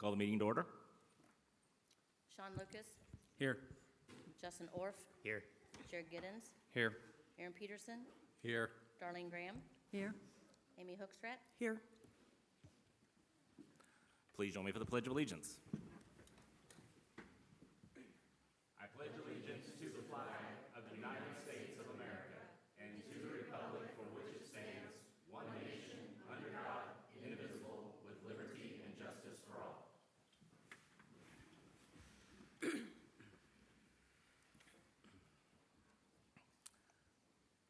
Call the meeting to order. Sean Lucas, Here. Justin Orff, Here. Jared Giddens, Here. Aaron Peterson, Here. Darlene Graham, Here. Amy Hookstrat. Here. Please join me for the Pledge of Allegiance. I pledge allegiance to the flag of the United States of America and to the republic for which it stands, one nation, under God, indivisible, with liberty and justice for all.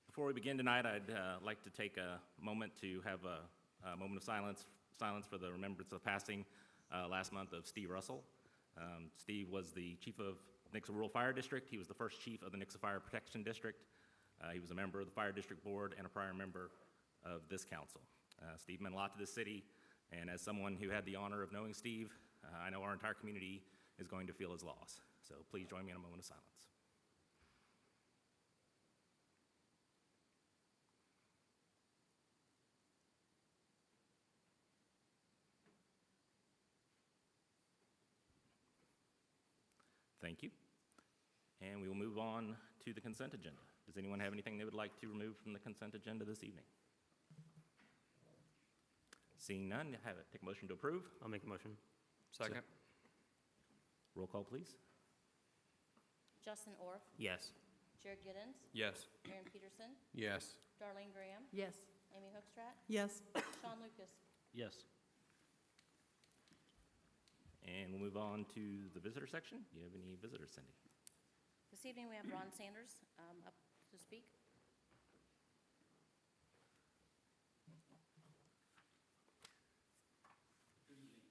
Before we begin tonight, I'd like to take a moment to have a moment of silence for the remembrance of the passing last month of Steve Russell. Steve was the chief of Nixa Rural Fire District. He was the first chief of the Nixa Fire Protection District. He was a member of the Fire District Board and a prior member of this council. Steve meant a lot to this city, and as someone who had the honor of knowing Steve, I know our entire community is going to feel his loss. So please join me in a moment of silence. Thank you. And we will move on to the consent agenda. Does anyone have anything they would like to remove from the consent agenda this evening? Seeing none, take a motion to approve. I'll make a motion. Second. Roll call, please. Justin Orff, Yes. Jared Giddens, Yes. Aaron Peterson, Yes. Darlene Graham, Yes. Amy Hookstrat, Yes. Sean Lucas. Yes. And we'll move on to the visitor section. Do you have any visitors, Cindy? This evening we have Ron Sanders up to speak. Good evening.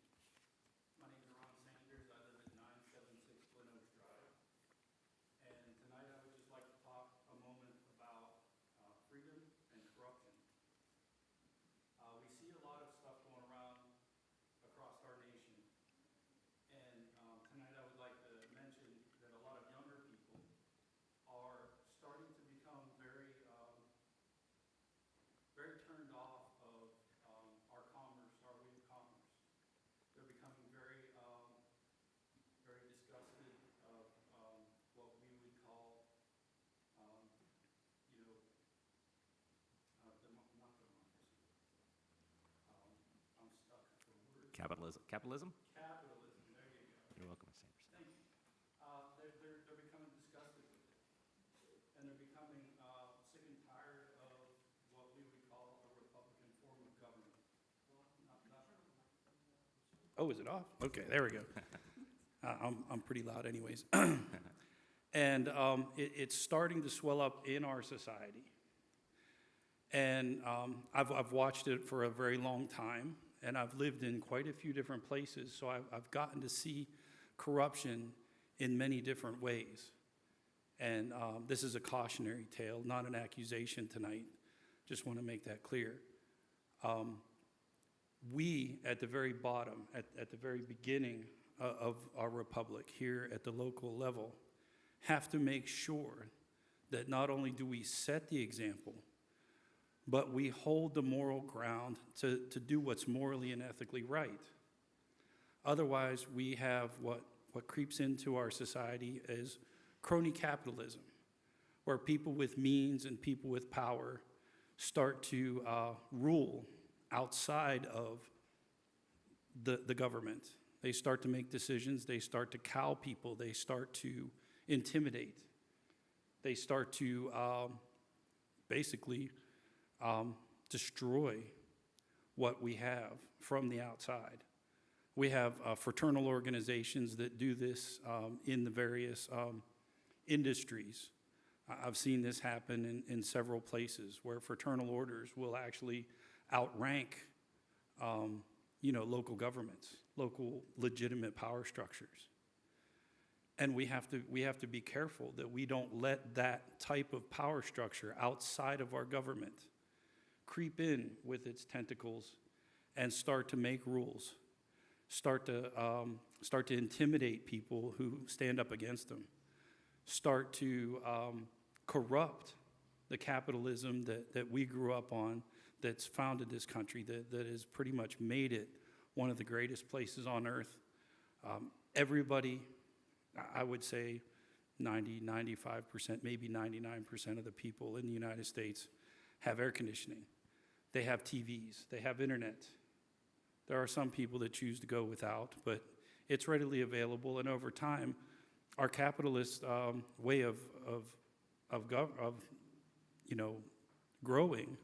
My name is Ron Sanders. I live at 976 Glen Oaks Drive. And tonight I would just like to talk a moment about freedom and corruption. We see a lot of stuff going around across our nation. And tonight I would like to mention that a lot of younger people are starting to become very turned off of our commerce, our way of commerce. They're becoming very disgusted of what we would call, not democracy. I'm stuck for words. Capitalism. Capitalism, there you go. You're welcome, Ms. Sanders. Thank you. They're becoming disgusted with it. And they're becoming sick and tired of what we would call a Republican form of government. Oh, is it off? Okay, there we go. I'm pretty loud anyways. And it's starting to swell up in our society. And I've watched it for a very long time, and I've lived in quite a few different places, so I've gotten to see corruption in many different ways. And this is a cautionary tale, not an accusation tonight. Just want to make that clear. We, at the very bottom, at the very beginning of our republic, here at the local level, have to make sure that not only do we set the example, but we hold the moral ground to do what's morally and ethically right. Otherwise, we have what creeps into our society as crony capitalism, where people with means and people with power start to rule outside of the government. They start to make decisions, they start to cow people, they start to intimidate. They start to basically destroy what we have from the outside. We have fraternal organizations that do this in the various industries. I've seen this happen in several places where fraternal orders will actually outrank local governments, local legitimate power structures. And we have to be careful that we don't let that type of power structure outside of our government creep in with its tentacles and start to make rules, start to intimidate people who stand up against them, start to corrupt the capitalism that we grew up on, that's founded this country, that has pretty much made it one of the greatest places on earth Everybody, I would say 90, 95%, maybe 99% of the people in the United States have air conditioning. They have TVs, they have internet. There are some people that choose to go without, but it's readily available, and over time, our capitalist way of growing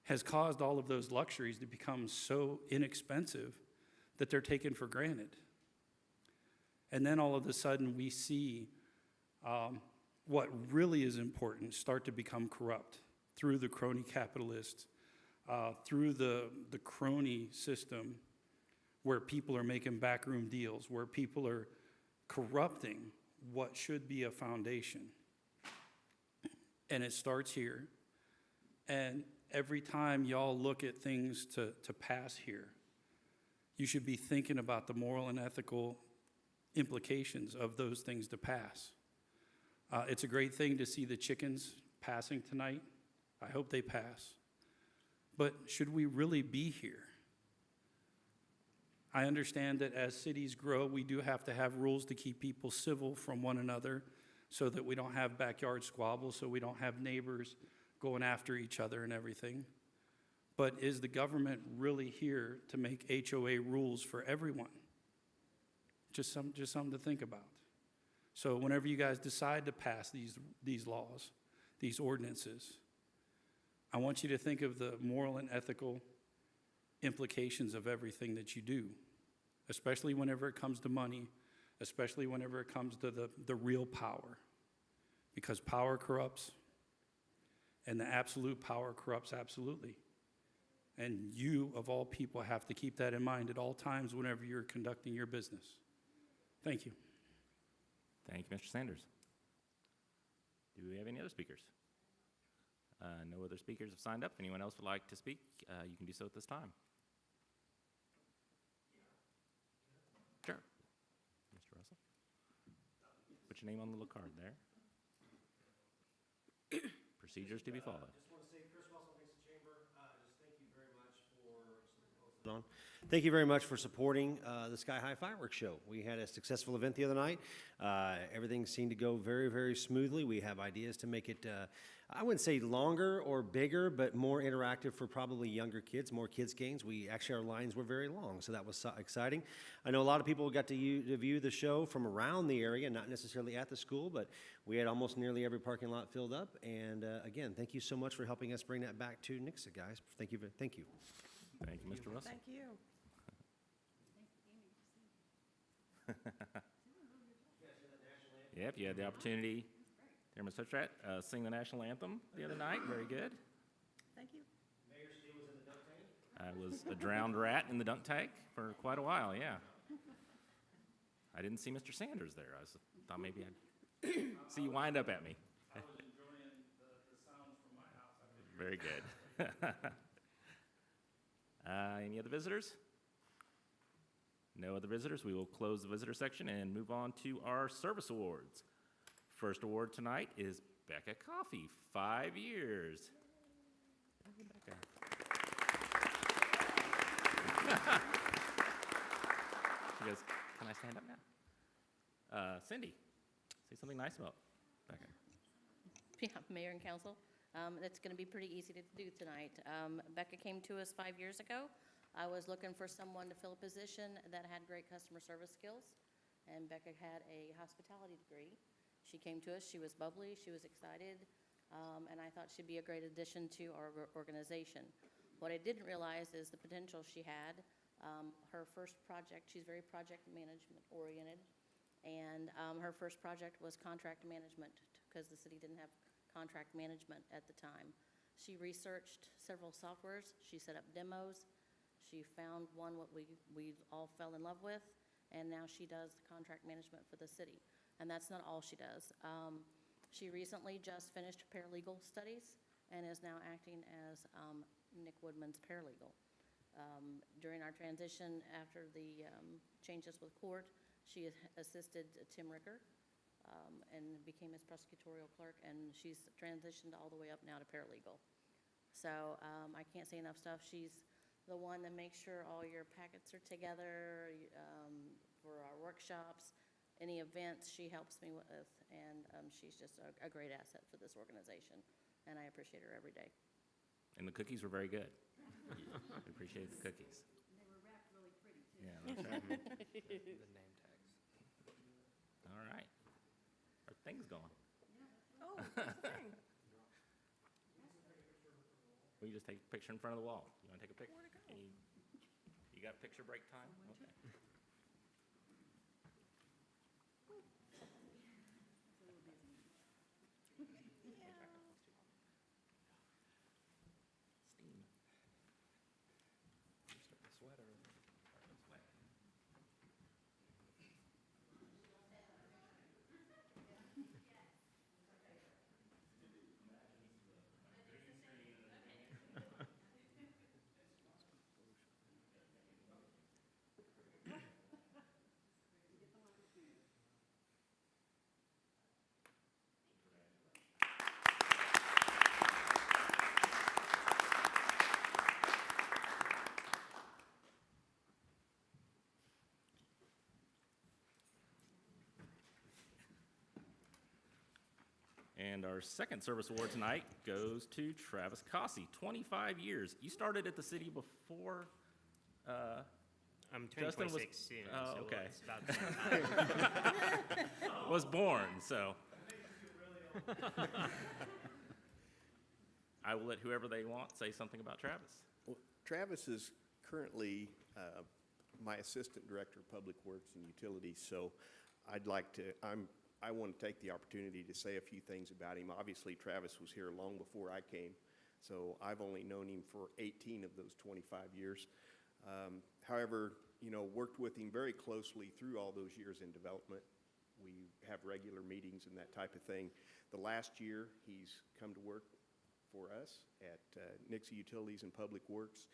has caused all of those luxuries to become so inexpensive that they're taken for granted. And then all of a sudden, we see what really is important start to become corrupt through the crony capitalists, through the crony system where people are making backroom deals, where people are corrupting what should be a foundation. And it starts here. And every time y'all look at things to pass here, you should be thinking about the moral and ethical implications of those things to pass. It's a great thing to see the chickens passing tonight. I hope they pass. But should we really be here? I understand that as cities grow, we do have to have rules to keep people civil from one another so that we don't have backyard squabbles, so we don't have neighbors going after each other and everything. But is the government really here to make HOA rules for everyone? Just something to think about. So whenever you guys decide to pass these laws, these ordinances, I want you to think of the moral and ethical implications of everything that you do, especially whenever it comes to money, especially whenever it comes to the real power, because power corrupts, and the absolute power corrupts absolutely. And you, of all people, have to keep that in mind at all times whenever you're conducting your business. Thank you. Thank you, Mr. Sanders. Do we have any other speakers? No other speakers have signed up. If anyone else would like to speak, you can do so at this time. Sure. Mr. Russell. Put your name on the little card there. Procedures to be followed. Just want to say, Chris Russell, Nixa Chamber, just thank you very much for Thank you very much for supporting the Sky High Fireworks Show. We had a successful event the other night. Everything seemed to go very, very smoothly. We have ideas to make it, I wouldn't say longer or bigger, but more interactive for probably younger kids, more kids games. Actually, our lines were very long, so that was so exciting. I know a lot of people got to view the show from around the area, not necessarily at the school, but we had almost nearly every parking lot filled up. And again, thank you so much for helping us bring that back to Nixa, guys. Thank you. Thank you. Thank you, Mr. Russell. Thank you. Yep, you had the opportunity, Chairman Sutrat, sing the national anthem the other night. Very good. Thank you. Mayor Steele was in the dunk tank. I was a drowned rat in the dunk tank for quite a while, yeah. I didn't see Mr. Sanders there. I thought maybe I'd see you wind up at me. I was enjoying the sounds from my house. Very good. Any other visitors? No other visitors. We will close the visitor section and move on to our service awards. First award tonight is Becca Coffee, 5 years. Hey, Becca. She goes, can I stand up now? Cindy, say something nice about Becca. Yeah, Mayor and Council, it's going to be pretty easy to do tonight. Becca came to us 5 years ago. I was looking for someone to fill a position that had great customer service skills, and Becca had a hospitality degree. She came to us, she was bubbly, she was excited, and I thought she'd be a great addition to our organization. What I didn't realize is the potential she had. Her first project, she's very project management oriented, and her first project was contract management because the city didn't have contract management at the time. She researched several softwares, she set up demos, she found one what we all fell in love with, and now she does the contract management for the city. And that's not all she does. She recently just finished paralegal studies and is now acting as Nick Woodman's paralegal. During our transition after the changes with court, she assisted Tim Ricker and became his prosecutorial clerk, and she's transitioned all the way up now to paralegal. So I can't say enough stuff. She's the one that makes sure all your packets are together, for our workshops, any events she helps me with, and she's just a great asset for this organization, and I appreciate her every day. And the cookies were very good. We appreciate the cookies. And they were wrapped really pretty, too. Yeah, that's right. The name tags. All right. Are things going? Oh, that's the thing. We just take a picture in front of the wall. You want to take a picture? Where'd it go? You got picture break time? Okay. Steam. Sweater. And our second service award tonight goes to Travis Cossey, 25 years. You started at the city before, I'm turning Justin was- 26 soon, oh, so okay. it's about the same time. was born, so. I will let whoever they want say something about Travis. Well, Travis is currently my Assistant Director of Public Works and Utilities, so I want to take the opportunity to say a few things about him. Obviously, Travis was here long before I came, so I've only known him for 18 of those 25 years. However, worked with him very closely through all those years in development. We have regular meetings and that type of thing. The last year, he's come to work for us at Nixa Utilities and Public Works.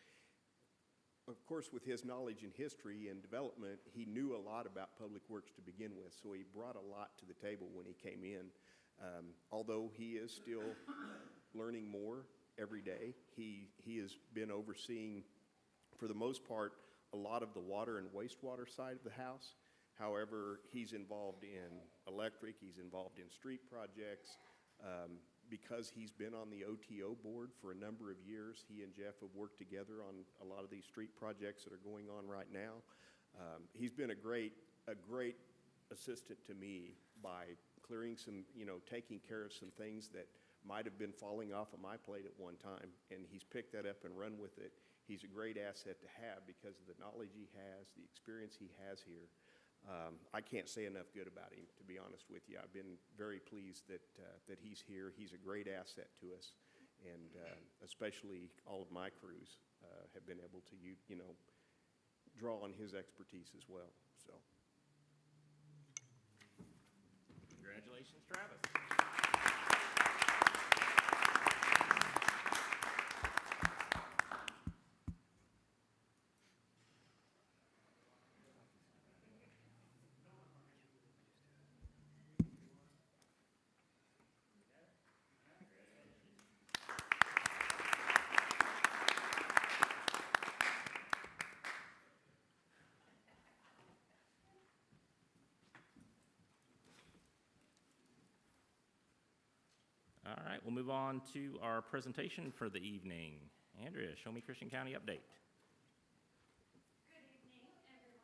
Of course, with his knowledge and history and development, he knew a lot about Public Works to begin with, so he brought a lot to the table when he came in. Although he is still learning more every day, he has been overseeing, for the most part, a lot of the water and wastewater side of the house. However, he's involved in electric, he's involved in street projects. Because he's been on the OTO board for a number of years, he and Jeff have worked together on a lot of these street projects that are going on right now. He's been a great assistant to me by clearing some, taking care of some things that might have been falling off of my plate at one time, and he's picked that up and run with it. He's a great asset to have because of the knowledge he has, the experience he has here. I can't say enough good about him, to be honest with you. I've been very pleased that he's here. He's a great asset to us, and especially all of my crews have been able to, draw on his expertise as well. So, Congratulations, Travis. All right, we'll move on to our presentation for the evening. Andrea, show me Christian County update. Good evening, everyone.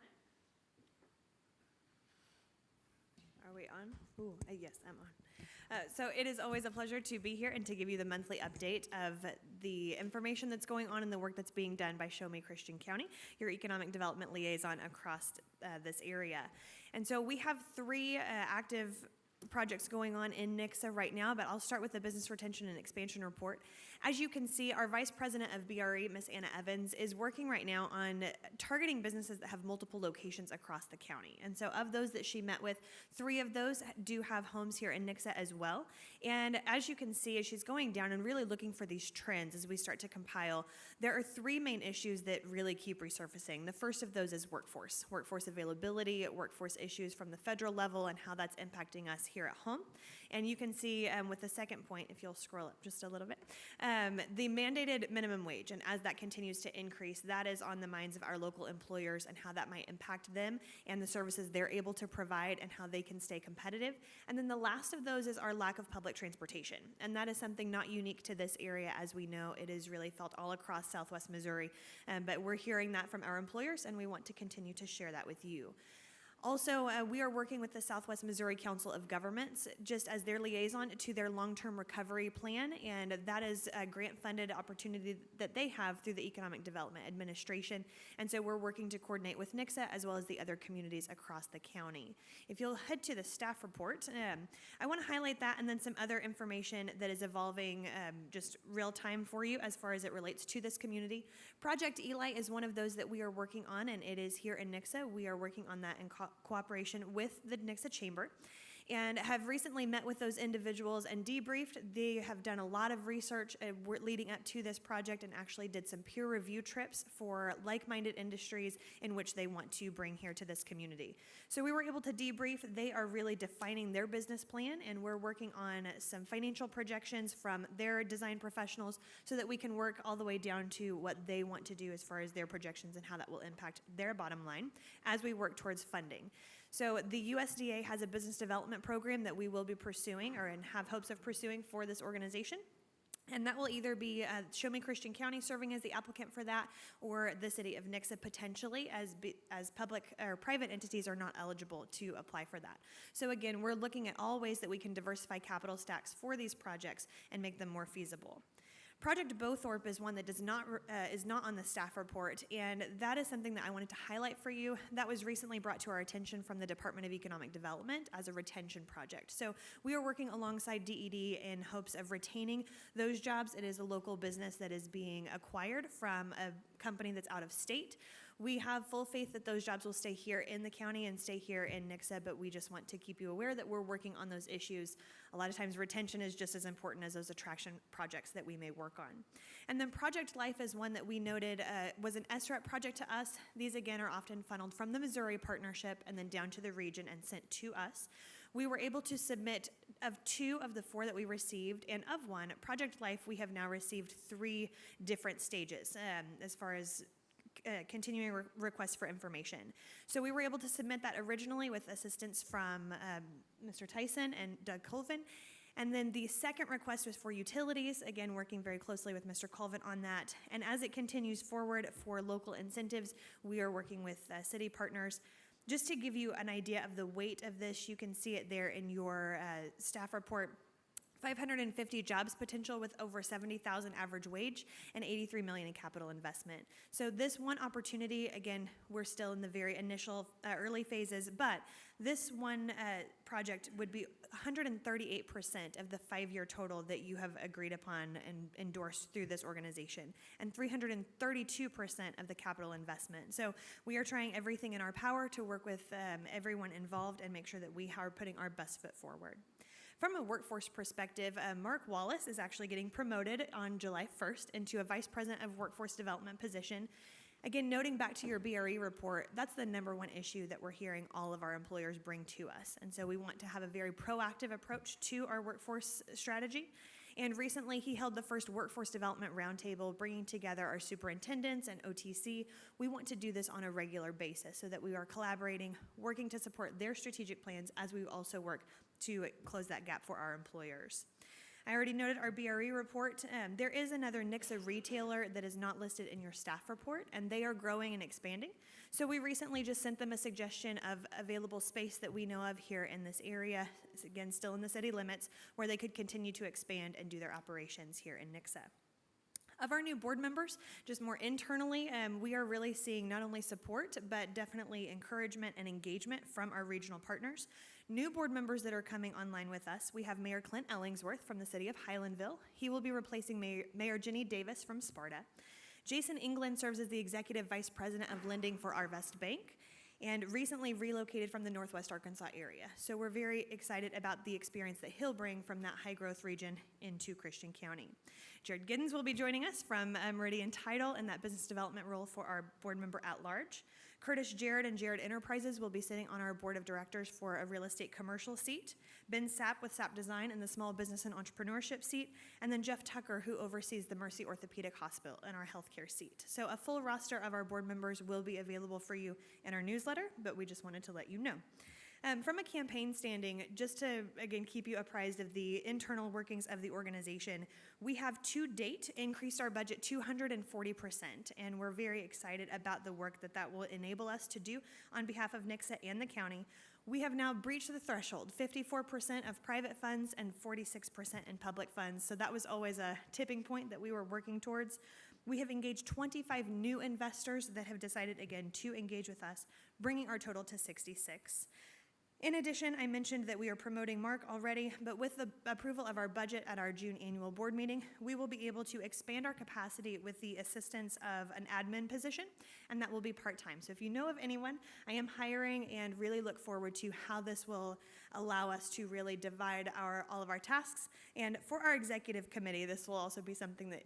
Are we on? Ooh, yes, I'm on. So it is always a pleasure to be here and to give you the monthly update of the information that's going on and the work that's being done by Show Me Christian County, your economic development liaison across this area. And so we have 3 active projects going on in Nixa right now, but I'll start with the Business Retention and Expansion Report. As you can see, our Vice President of BRE, Ms. Anna Evans, is working right now on targeting businesses that have multiple locations across the county. And so of those that she met with, 3 of those do have homes here in Nixa as well. And as you can see, as she's going down and really looking for these trends as we start to compile, there are 3 main issues that really keep resurfacing. The first of those is workforce availability, workforce issues from the federal level, and how that's impacting us here here at home. And you can see with the second point, if you'll scroll up just a little bit, the mandated minimum wage. And as that continues to increase, that is on the minds of our local employers and how that might impact them and the services they're able to provide and how they can stay competitive. And then the last of those is our lack of public transportation. And that is something not unique to this area. As we know, it is really felt all across Southwest Missouri. But we're hearing that from our employers, and we want to continue to share that with you. Also, we are working with the Southwest Missouri Council of Governments just as their liaison to their long-term recovery plan, and that is a grant-funded opportunity that they have through the Economic Development Administration. And so we're working to coordinate with Nixa as well as the other communities across the county. If you'll head to the staff report, I want to highlight that and then some other information that is evolving just real time for you as far as it relates to this community. Project Eli is one of those that we are working on, and it is here in Nixa. We are working on that in cooperation with the Nixa Chamber, and have recently met with those individuals and debriefed. They have done a lot of research leading up to this project and actually did some peer review trips for like-minded industries in which they want to bring here to this community. So we were able to debrief. They are really defining their business plan, and we're working on some financial projections from their design professionals so that we can work all the way down to what they want to do as far as their projections and how that will impact their bottom line as we work towards funding. So the USDA has a business development program that we will be pursuing or have hopes of pursuing for this organization. And that will either be Show Me Christian County serving as the applicant for that, or the city of Nixa potentially, as public or private entities are not eligible to apply for that. So again, we're looking at all ways that we can diversify capital stacks for these projects and make them more feasible. Project Bowthorpe is one that is not on the staff report, and that is something that I wanted to highlight for you. That was recently brought to our attention from the Department of Economic Development as a retention project. So we are working alongside DED in hopes of retaining those jobs. It is a local business that is being acquired from a company that's out of state. We have full faith that those jobs will stay here in the county and stay here in Nixa, but we just want to keep you aware that we're working on those issues. A lot of times retention is just as important as those attraction projects that we may work on. And then Project Life is one that we noted was an SREP project to us. These again are often funneled from the Missouri partnership and then down to the region and sent to us. We were able to submit of 2 of the 4 that we received, and of one, Project Life, we have now received 3 different stages as far as continuing requests for information. So we were able to submit that originally with assistance from Mr. Tyson and Doug Colvin. And then the second request was for utilities, again, working very closely with Mr. Colvin on that. And as it continues forward for local incentives, we are working with city partners. Just to give you an idea of the weight of this, you can see it there in your staff report. 550 jobs potential with over 70,000 average wage and 83 million in capital investment. So this one opportunity, again, we're still in the very initial early phases, but this one project would be 138% of the 5-year total that you have agreed upon and endorsed through this organization, and 332% of the capital investment. So we are trying everything in our power to work with everyone involved and make sure that we are putting our best foot forward. From a workforce perspective, Mark Wallace is actually getting promoted on July 1st into a Vice President of Workforce Development position. Again, noting back to your BRE report, that's the #1 issue that we're hearing all of our employers bring to us. And so we want to have a very proactive approach to our workforce strategy. And recently, he held the first Workforce Development Roundtable, bringing together our superintendents and OTC. We want to do this on a regular basis so that we are collaborating, working to support their strategic plans as we also work to close that gap for our employers. I already noted our BRE report. There is another Nixa retailer that is not listed in your staff report, and they are growing and expanding. So we recently just sent them a suggestion of available space that we know of here in this area, again, still in the city limits, where they could continue to expand and do their operations here in Nixa. Of our new board members, just more internally, we are really seeing not only support, but definitely encouragement and engagement from our regional partners. New board members that are coming online with us, we have Mayor Clint Ellingsworth from the city of Highlandville. He will be replacing Mayor Jenny Davis from Sparta. Jason England serves as the Executive Vice President of Lending for Arvest Bank, and recently relocated from the Northwest Arkansas area. So we're very excited about the experience that he'll bring from that high-growth region into Christian County. Jared Giddens will be joining us from Meridian Title in that business development role for our board member at large. Curtis Jared and Jared Enterprises will be sitting on our board of directors for a real estate commercial seat. Ben Sapp with Sapp Design in the small business and entrepreneurship seat. And then Jeff Tucker, who oversees the Mercy Orthopedic Hospital in our healthcare seat. So a full roster of our board members will be available for you in our newsletter, but we just wanted to let you know. From a campaign standing, just to, again, keep you apprised of the internal workings of the organization, we have to date increased our budget 240%, and we're very excited about the work that will enable us to do on behalf of Nixa and the county. We have now breached the threshold, 54% of private funds and 46% in public funds, so that was always a tipping point that we were working towards. We have engaged 25 new investors that have decided, again, to engage with us, bringing our total to 66. In addition, I mentioned that we are promoting Mark already, but with the approval of our budget at our June annual board meeting, we will be able to expand our capacity with the assistance of an admin position, and that will be part-time. So if you know of anyone, I am hiring and really look forward to how this will allow us to really divide all of our tasks. And for our executive committee, this will also be something that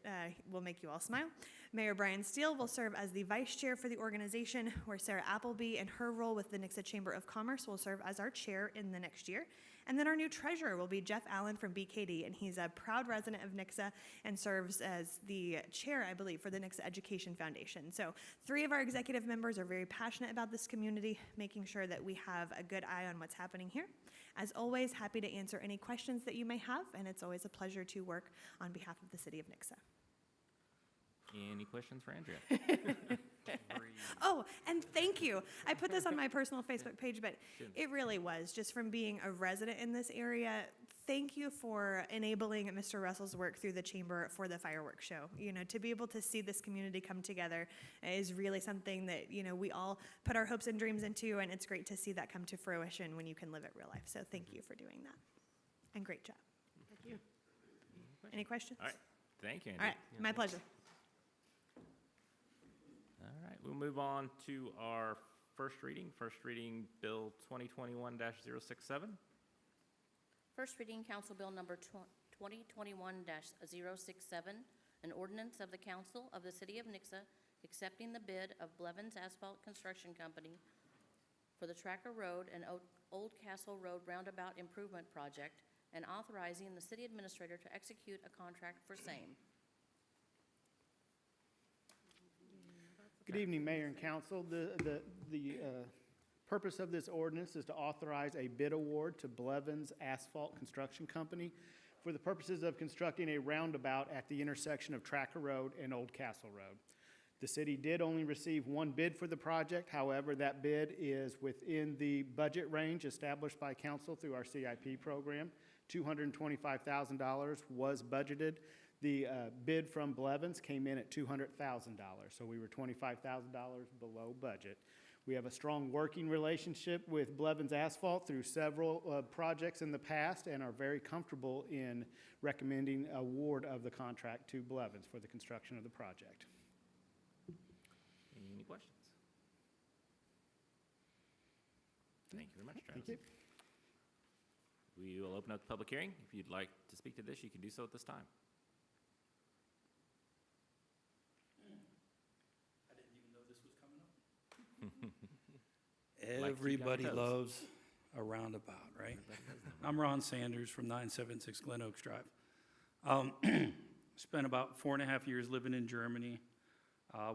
will make you all smile. Mayor Brian Steele will serve as the vice chair for the organization, where Sarah Appleby, in her role with the Nixa Chamber of Commerce, will serve as our chair in the next year. And then our new treasurer will be Jeff Allen from BKD, and he's a proud resident of Nixa and serves as the chair, I believe, for the Nixa Education Foundation. So 3 of our executive members are very passionate about this community, making sure that we have a good eye on what's happening here. As always, happy to answer any questions that you may have, and it's always a pleasure to work on behalf of the city of Nixa. Any questions for Andrea? Oh, and thank you. I put this on my personal Facebook page, but it really was just from being a resident in this area. Thank you for enabling Mr. Russell's work through the chamber for the fireworks show. You know, to be able to see this community come together is really something that, you know, we all put our hopes and dreams into, and it's great to see that come to fruition when you can live it real life. So thank you for doing that. And great job. Thank you. Any questions? All right, thank you, All Andrea. right, my pleasure. All right, we'll move on to our first reading. First reading, Bill 2021-067. First reading, Council Bill number 2021-067, an ordinance of the Council of the City of Nixa accepting the bid of Blevins Asphalt Construction Company for the Tracker Road and Old Castle Road Roundabout Improvement Project and authorizing the city administrator to execute a contract for same. Good evening, Mayor and Council. The purpose of this ordinance is to authorize a bid award to Blevins Asphalt Construction Company for the purposes of constructing a roundabout at the intersection of Tracker Road and Old Castle Road. The city did only receive 1 bid for the project. However, that bid is within the budget range established by council through our CIP program. $225,000 was budgeted. The bid from Blevins came in at $200,000, so we were $25,000 below budget. We have a strong working relationship with Blevins Asphalt through several projects in the past and are very comfortable in recommending award of the contract to Blevins for the construction of the project. Any questions? Thank you very much, Travis. Thank you. We will open up the public hearing. If you'd like to speak to this, you can do so at this time. I didn't even know this was coming up. Like to keep you on your Everybody toes. loves a roundabout, right? I'm Ron Sanders from 976 Glen Oaks Drive. Spent about 4.5 years living in Germany,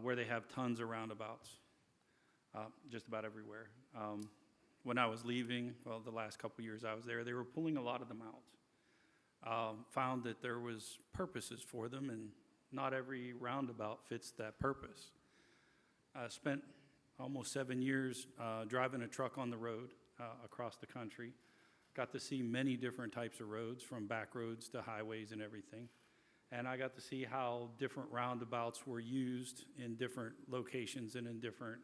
where they have tons of roundabouts, just about everywhere. When I was leaving, well, the last couple years I was there, they were pulling a lot of them out. Found that there was purposes for them, and not every roundabout fits that purpose. I spent almost 7 years driving a truck on the road across the country. Got to see many different types of roads, from back roads to highways and everything. And I got to see how different roundabouts were used in different locations and in different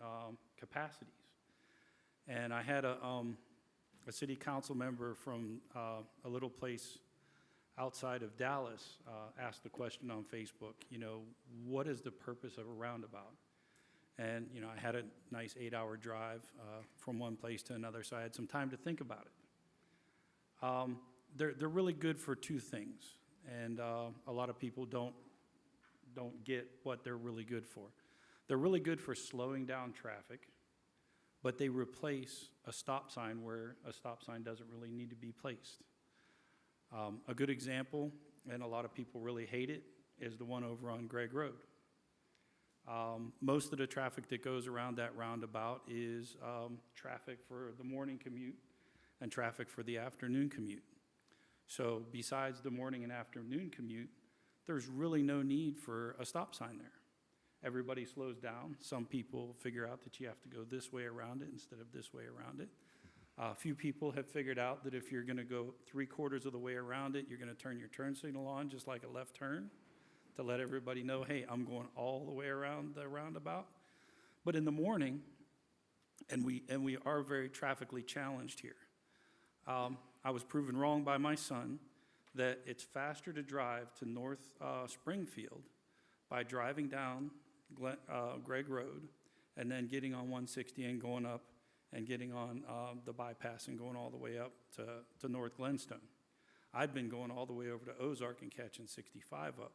capacities. And I had a city council member from a little place outside of Dallas asked the question on Facebook, you know, what is the purpose of a roundabout? And, you know, I had a nice 8-hour drive from one place to another, so I had some time to think about it. They're really good for 2 things, and a lot of people don't get what they're really good for. They're really good for slowing down traffic, but they replace a stop sign where a stop sign doesn't really need to be placed. A good example, and a lot of people really hate it, is the one over on Gregg Road. Most of the traffic that goes around that roundabout is traffic for the morning commute and traffic for the afternoon commute. So besides the morning and afternoon commute, there's really no need for a stop sign there. Everybody slows down. Some people figure out that you have to go this way around it instead of this way around it. A few people have figured out that if you're going to go 3/4 of the way around it, you're going to turn your turn signal on just like a left turn to let everybody know, hey, I'm going all the way around the roundabout. But in the morning, and we are very traffically challenged here. I was proven wrong by my son that it's faster to drive to North Springfield by driving down Gregg Road and then getting on 160 and going up and getting on the bypass and going all the way up to North Glenstone. I've been going all the way over to Ozark and catching 65 up.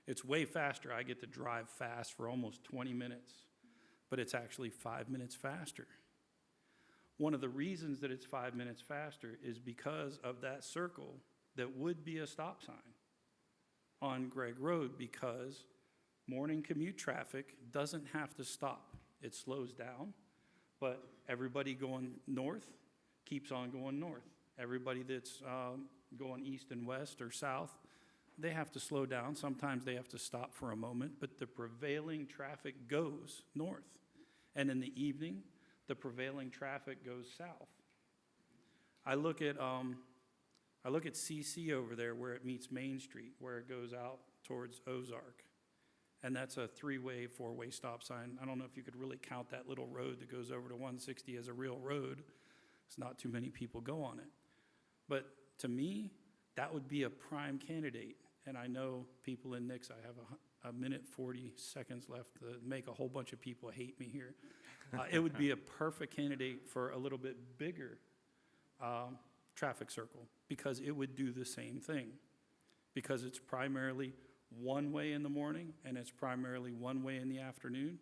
It's way faster. I get to drive fast for almost 20 minutes, but it's actually 5 minutes faster. One of the reasons that it's 5 minutes faster is because of that circle that would be a stop sign on Gregg Road, because morning commute traffic doesn't have to stop. It slows down, but everybody going north keeps on going north. Everybody that's going east and west or south, they have to slow down. Sometimes they have to stop for a moment, but the prevailing traffic goes north. And in the evening, the prevailing traffic goes south. I look at CC over there where it meets Main Street, where it goes out towards Ozark. And that's a 3-way, 4-way stop sign. I don't know if you could really count that little road that goes over to 160 as a real road. It's not too many people go on it. But to me, that would be a prime candidate. And I know people in Nixa, I have a minute 40 seconds left to make a whole bunch of people hate me here. It would be a perfect candidate for a little bit bigger traffic circle, because it would do the same thing. Because it's primarily one way in the morning and it's primarily one way in the afternoon.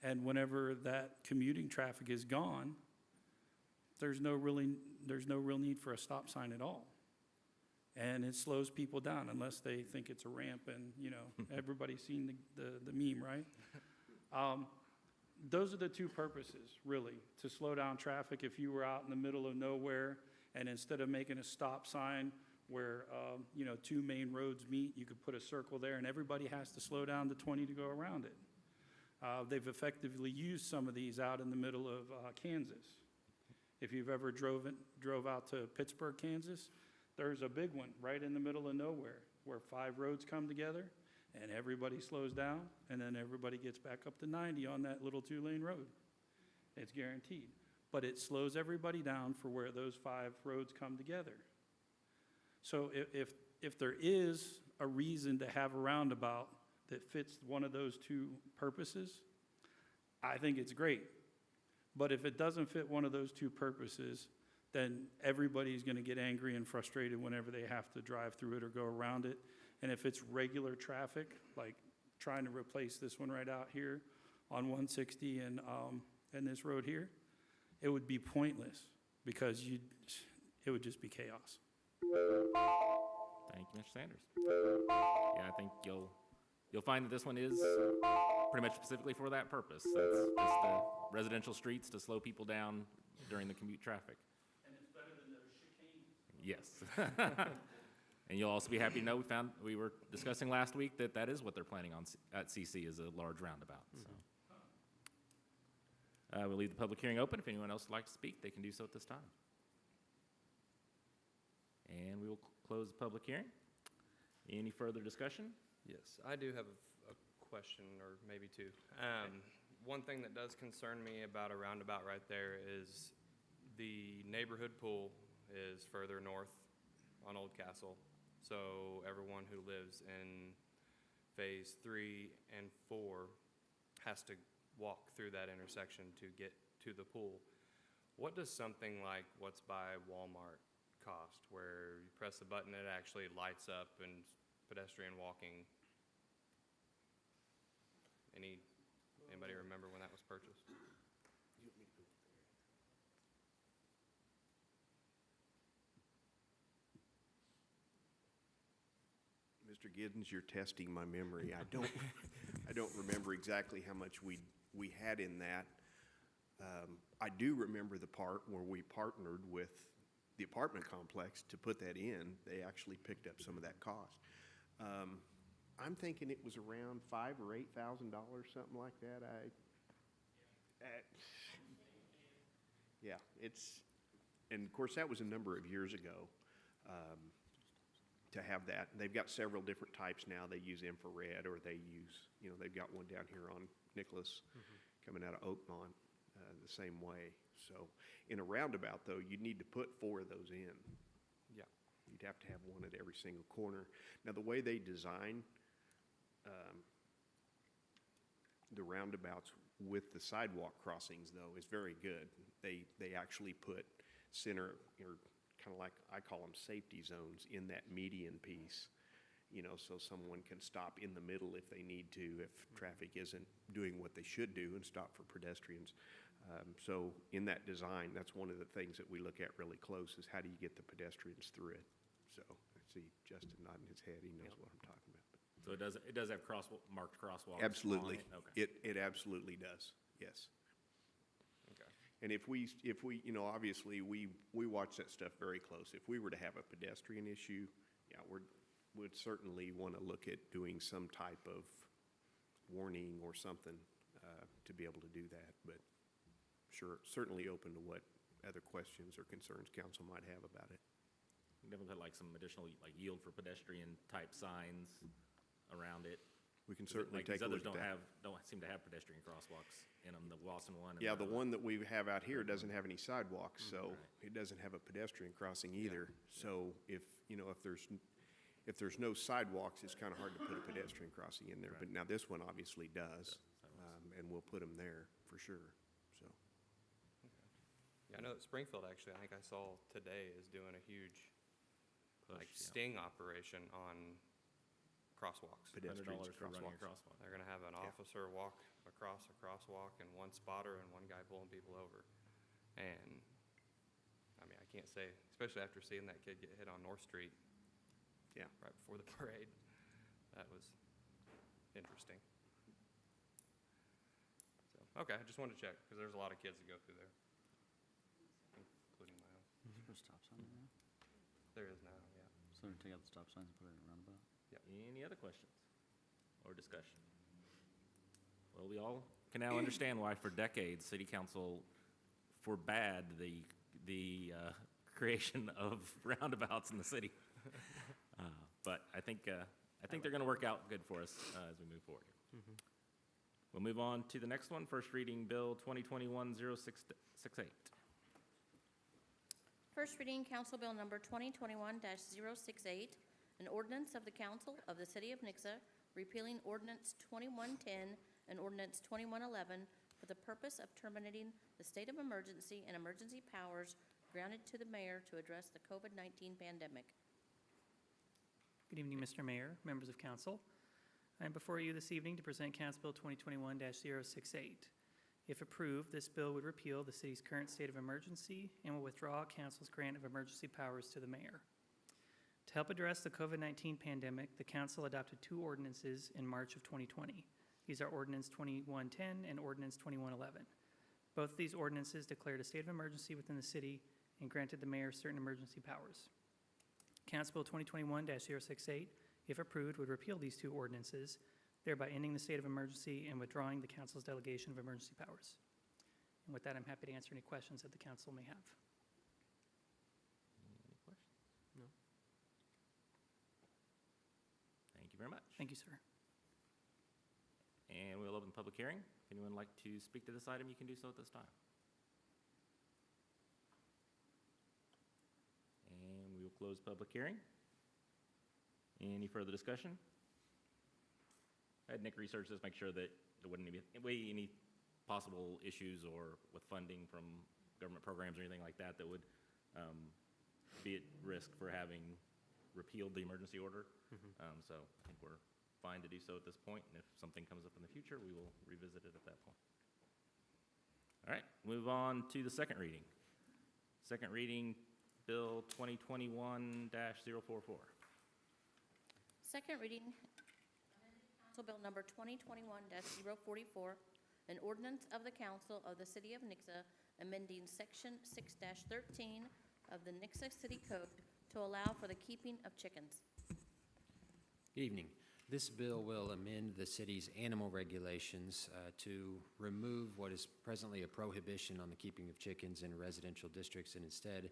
And whenever that commuting traffic is gone, there's no real need for a stop sign at all. And it slows people down unless they think it's a ramp, and everybody's seen the meme, right? Those are the two purposes, really, to slow down traffic. If you were out in the middle of nowhere and instead of making a stop sign where 2 main roads meet, you could put a circle there and everybody has to slow down to 20 to go around it. They've effectively used some of these out in the middle of Kansas. If you've ever drove out to Pittsburgh, Kansas, there's a big one right in the middle of nowhere where 5 roads come together and everybody slows down, and then everybody gets back up to 90 on that little 2-lane road. It's guaranteed. But it slows everybody down for where those 5 roads come together. So if there is a reason to have a roundabout that fits one of those 2 purposes, I think it's great. But if it doesn't fit one of those 2 purposes, then everybody's going to get angry and frustrated whenever they have to drive through it or go around it. And if it's regular traffic, like trying to replace this one right out here on 160 and this road here, it would be pointless, because it would just be chaos. Thank you, Mr. Sanders. Yeah, I think you'll find that this one is pretty much specifically for that purpose. It's just the residential streets to slow people down during the commute traffic. And it's better than those chicanes. Yes. And you'll also be happy to know we were discussing last week that is what they're planning on at CC, is a large roundabout. So we'll leave the public hearing open. If anyone else would like to speak, they can do so at this time. And we will close the public hearing. Any further discussion? Yes, I do have a question, or maybe 2. One thing that does concern me about a roundabout right there is the neighborhood pool is further north on Old Castle. So everyone who lives in phase 3 and 4 has to walk through that intersection to get to the pool. What does something like what's by Walmart cost, where you press the button, it actually lights up and pedestrian walking? Anybody remember when that was purchased? Mr. Giddens, you're testing my memory. I don't, I don't remember exactly how much we had in that. I do remember the part where we partnered with the apartment complex to put that in. They actually picked up some of that cost. I'm thinking it was around $5,000 or $8,000, something like that. Yeah, and of course, that was a number of years ago, to have that. They've got several different types now. They use infrared, or they use, they've got one down here on Nicholas coming out of Oakmont, the same way. So in a roundabout, though, you'd need to put 4 of those in. Yeah. You'd have to have one at every single corner. Now, the way they design the roundabouts with the sidewalk crossings, though, is very good. They actually put center, or kind of like, I call them safety zones, in that median piece, so someone can stop in the middle if they need to, if traffic isn't doing what they should do, and stop for pedestrians. So in that design, that's one of the things that we look at really close, is how do you get the pedestrians through it? So I see Justin nodding his head. He knows what I'm talking about. So it does have marked crosswalks? Absolutely. on it? Okay. It absolutely does, yes. Okay. And if we, obviously, we watch that stuff very close. If we were to have a pedestrian issue, yeah, we'd certainly want to look at doing some type of warning or something to be able to do that. But sure, certainly open to what other questions or concerns council might have about it. You definitely put like some additional, like yield for pedestrian type signs around it. We can certainly Like take these a others look at that. don't seem to have pedestrian crosswalks in them, the Lawson one. and Yeah, the one that we have out here doesn't have any sidewalks, so Right. it doesn't have a pedestrian crossing either. So if there's no sidewalks, it's kind of hard to put a pedestrian crossing in there. But now this one obviously does, and we'll put them there for sure, so. Yeah, I know that Springfield, actually, I think I saw today, is doing a huge, Push, like, yeah. sting operation on crosswalks. Pedestrians $100 for running a crosswalks. crosswalk. They're gonna have an officer walk across a crosswalk, and one spotter and one guy pulling people over. And, I mean, I can't say, especially after seeing that kid get hit on North Street. Yeah. Right before the parade. That was interesting. So, okay, I just wanted to check, because there's a lot of kids that go through there, including my own. Is there a stop sign there now? There is now, yeah. So we take out the stop signs and put it in a roundabout? Any other questions or discussion? Well, we all can now understand why for decades, city council forbade the creation of roundabouts in the city. But I think they're going to work out good for us as we move forward. We'll move on to the next one, first reading Bill 2021-0668. First reading, Council Bill Number 2021-068, an ordinance of the Council of the City of Nixa repealing Ordinance 2110 and Ordinance 2111 for the purpose of terminating the state of emergency and emergency powers granted to the mayor to address the COVID-19 pandemic. Good evening, Mr. Mayor, members of council. I am before you this evening to present Council Bill 2021-068. If approved, this bill would repeal the city's current state of emergency and will withdraw council's grant of emergency powers to the mayor. To help address the COVID-19 pandemic, the council adopted 2 ordinances in March of 2020. These are Ordinance 2110 and Ordinance 2111. Both of these ordinances declared a state of emergency within the city and granted the mayor certain emergency powers. Council Bill 2021-068, if approved, would repeal these 2 ordinances, thereby ending the state of emergency and withdrawing the council's delegation of emergency powers. And with that, I'm happy to answer any questions that the council may have. Any questions? No. Thank you very much. Thank you, sir. And we'll open the public hearing. If anyone would like to speak to this item, you can do so at this time. And we will close public hearing. Any further discussion? I had Nick research this, make sure that there wouldn't be any possible issues or with funding from government programs or anything like that that would be at risk for having repealed the emergency order. So I think we're fine to do so at this point, and if something comes up in the future, we will revisit it at that point. All right, move on to the second reading. Second reading, Bill 2021-044. Second reading, Council Bill Number 2021-044, an ordinance of the Council of the City of Nixa amending Section 6-13 of the Nixa City Code to allow for the keeping of chickens. Good evening. This bill will amend the city's animal regulations to remove what is presently a prohibition on the keeping of chickens in residential districts and instead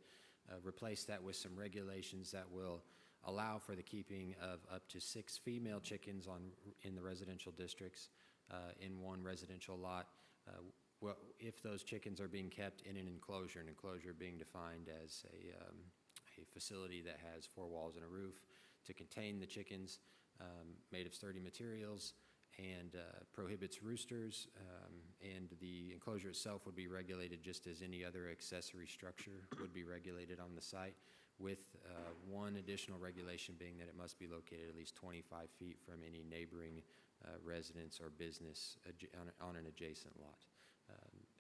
replace that with some regulations that will allow for the keeping of up to 6 female chickens in the residential districts in one residential lot. Well, if those chickens are being kept in an enclosure being defined as a facility that has 4 walls and a roof to contain the chickens, made of sturdy materials, and prohibits roosters, and the enclosure itself would be regulated just as any other accessory structure would be regulated on the site, with one additional regulation being that it must be located at least 25 feet from any neighboring residence or business on an adjacent lot.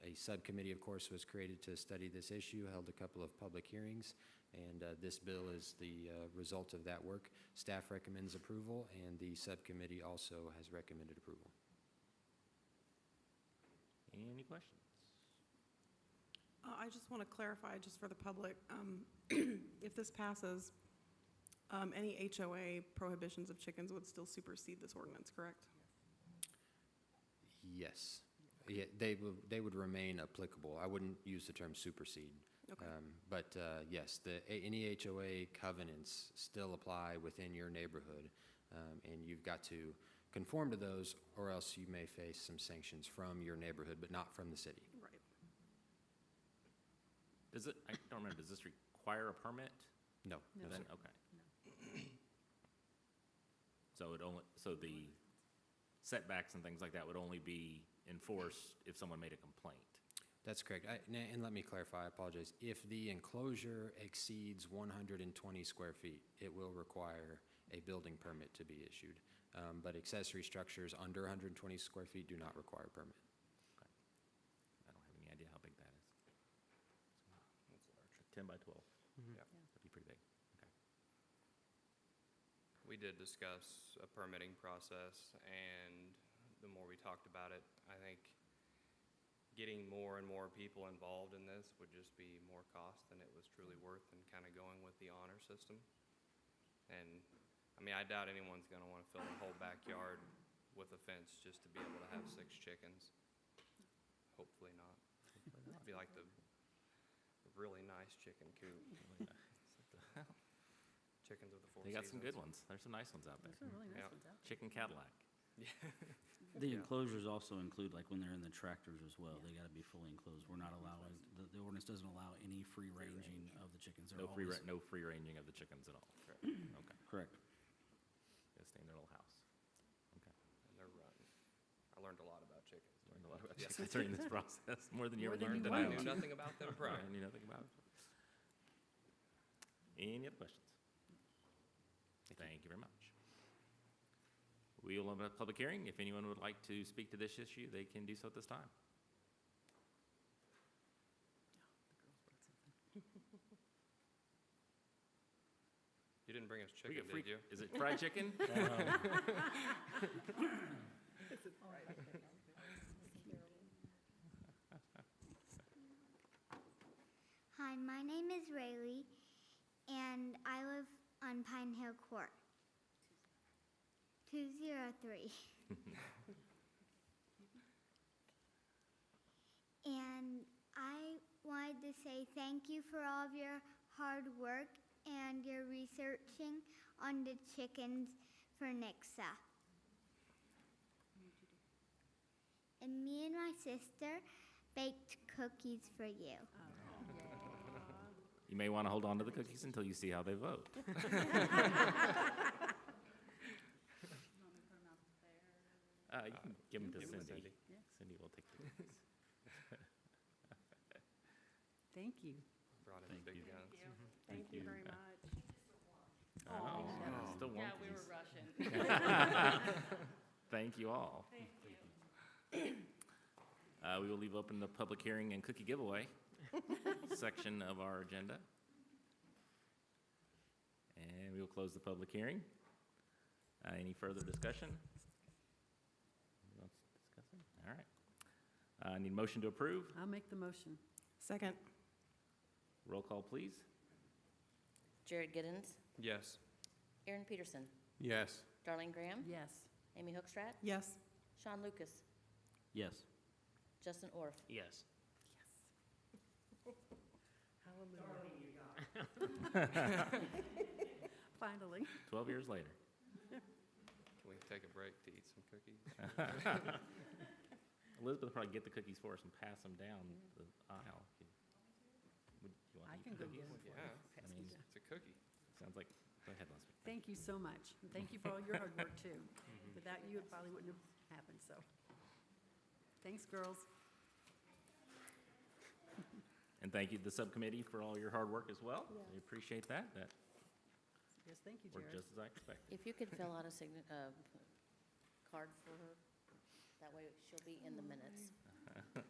A subcommittee, of course, was created to study this issue, held a couple of public hearings, and this bill is the result of that work. Staff recommends approval, and the subcommittee also has recommended approval. Any questions? I just want to clarify, just for the public, if this passes, any HOA prohibitions of chickens would still supersede this ordinance, correct? Yes. Yeah, they would remain applicable. I wouldn't use the term supersede. Okay. But yes, any HOA covenants still apply within your neighborhood, and you've got to conform to those, or else you may face some sanctions from your neighborhood, but not from the city. Right. Does it, I don't remember, does this require a permit? No. Then, sir. okay. So the setbacks and things like that would only be enforced if someone made a complaint? That's correct. And let me clarify, I apologize. If the enclosure exceeds 120 square feet, it will require a building permit to be issued. But accessory structures under 120 square feet do not require a permit. Okay. I don't have any idea how big that is. 10 by 12. Yeah. That'd be pretty big. Okay. We did discuss a permitting process, and the more we talked about it, I think getting more and more people involved in this would just be more cost than it was truly worth, and kind of going with the honor system. And, I mean, I doubt anyone's going to want to fill the whole backyard with a fence just to be able to have 6 chickens. Hopefully not. It'd be like the really nice chicken coop. Chickens of the 4 seasons. They got some good ones. There's some nice ones out there. Those are really nice Yeah. ones out. Chicken Cadillac. The Yeah. enclosures also include, like, when they're in the tractors as well, they gotta be fully enclosed. We're not allowing, the ordinance doesn't allow any free ranging of the chickens. They're No free, always- no free ranging of the chickens at all. Okay. Correct. They stay in their little house. Okay. And they're run. I learned a lot about chickens. Learned a lot about Yes. chickens during this process, more than you ever More than learned you in I Iowa. knew nothing about them prior. I knew nothing about it. Any other questions? Thank you very much. We will open up a public hearing. If anyone would like to speak to this issue, they can do so at this time. You didn't bring us We chicken, get free- did you? Is it fried chicken? Hi, my name is Rayleigh, and I live on Pine Hill Court. 203. And I wanted to say thank you for all of your hard work and your researching on the chickens for Nixa. And me and my sister baked cookies for you. You may want to hold on to the cookies until you see how they vote. You can give them to Give 'em to Cindy. Cindy. Cindy will take the cookies. Thank you. Brought in Thank the big you. guns. Thank you very much. Oh, still Yeah, want we were these. rushing. Thank you all. We will leave open the public hearing and cookie giveaway section of our agenda. And we will close the public hearing. Any further discussion? Anyone else discussing? All right. Need a motion to approve? I'll make the motion. Second. Roll call, please. Jared Giddens, Yes. Aaron Peterson, Yes. Darlene Graham, Yes. Amy Hookstrat, Yes. Sean Lucas, Yes. Justin Orff. Yes. Hallelujah. Finally. 12 years later. Can we take a break to eat some cookies? Elizabeth will probably get the cookies for us and pass them down the aisle. Would you want I to can eat go the get cookies? them. Yeah, I mean, it's a cookie. sounds like, go ahead, Elizabeth. Thank you so much. And thank you for all your hard work, too. Without you, it probably wouldn't have happened, so. Thanks, girls. And thank you to the subcommittee for all your hard work as well. We appreciate that. That Yes, thank you, worked Jared. just as I expected. If you could fill out a card for her, that way she'll be in the minutes. Oh,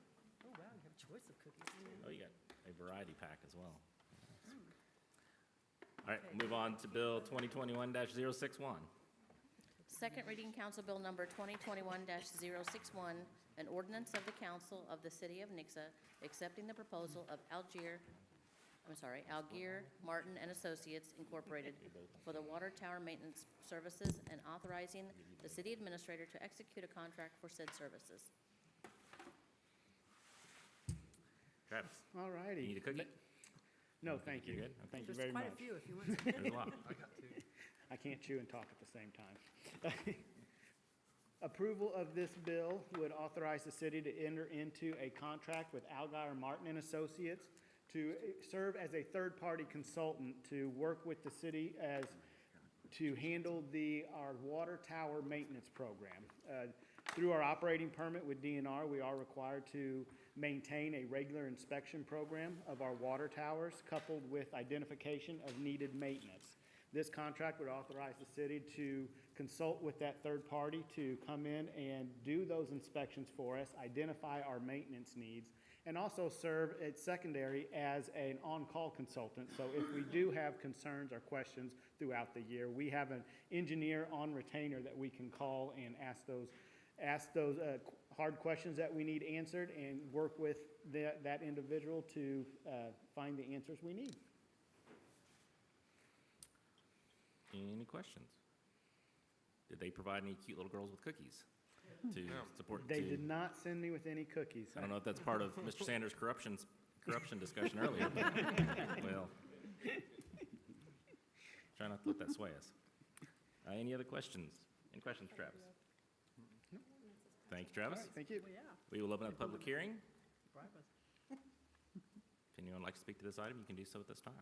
wow, you have a choice of cookies. Oh, you got a variety pack as well. All right, move on to Bill 2021-061. Second reading, Council Bill Number 2021-061, an ordinance of the Council of the City of Nixa accepting the proposal of Algier Martin and Associates Incorporated for the water tower maintenance services and authorizing the city administrator to execute a contract for said services. Travis, All you righty. need a cookie? No, thank you. You good? Thank you There's very much. quite a few if you want some. There's a lot. I can't chew and talk at the same time. Approval of this bill would authorize the city to enter into a contract with Algier Martin and Associates to serve as a third-party consultant to work with the city to handle our water tower maintenance program. Through our operating permit with DNR, we are required to maintain a regular inspection program of our water towers, coupled with identification of needed maintenance. This contract would authorize the city to consult with that third party to come in and do those inspections for us, identify our maintenance needs, and also serve as secondary as an on-call consultant. So if we do have concerns or questions throughout the year, we have an engineer on retainer that we can call and ask those hard questions that we need answered and work with that individual to find the answers we need. Any questions? Did they provide any cute little girls with cookies to support? They did not send me with any cookies. I don't know if that's part of Mr. Sanders' corruption discussion earlier. But, well, try not to let that sway us. Any other questions? Any questions, Travis? Thank you, Travis. All right, thank you. Well, yeah. We will open up public hearing. Bribe us. If anyone would like to speak to this item, you can do so at this time.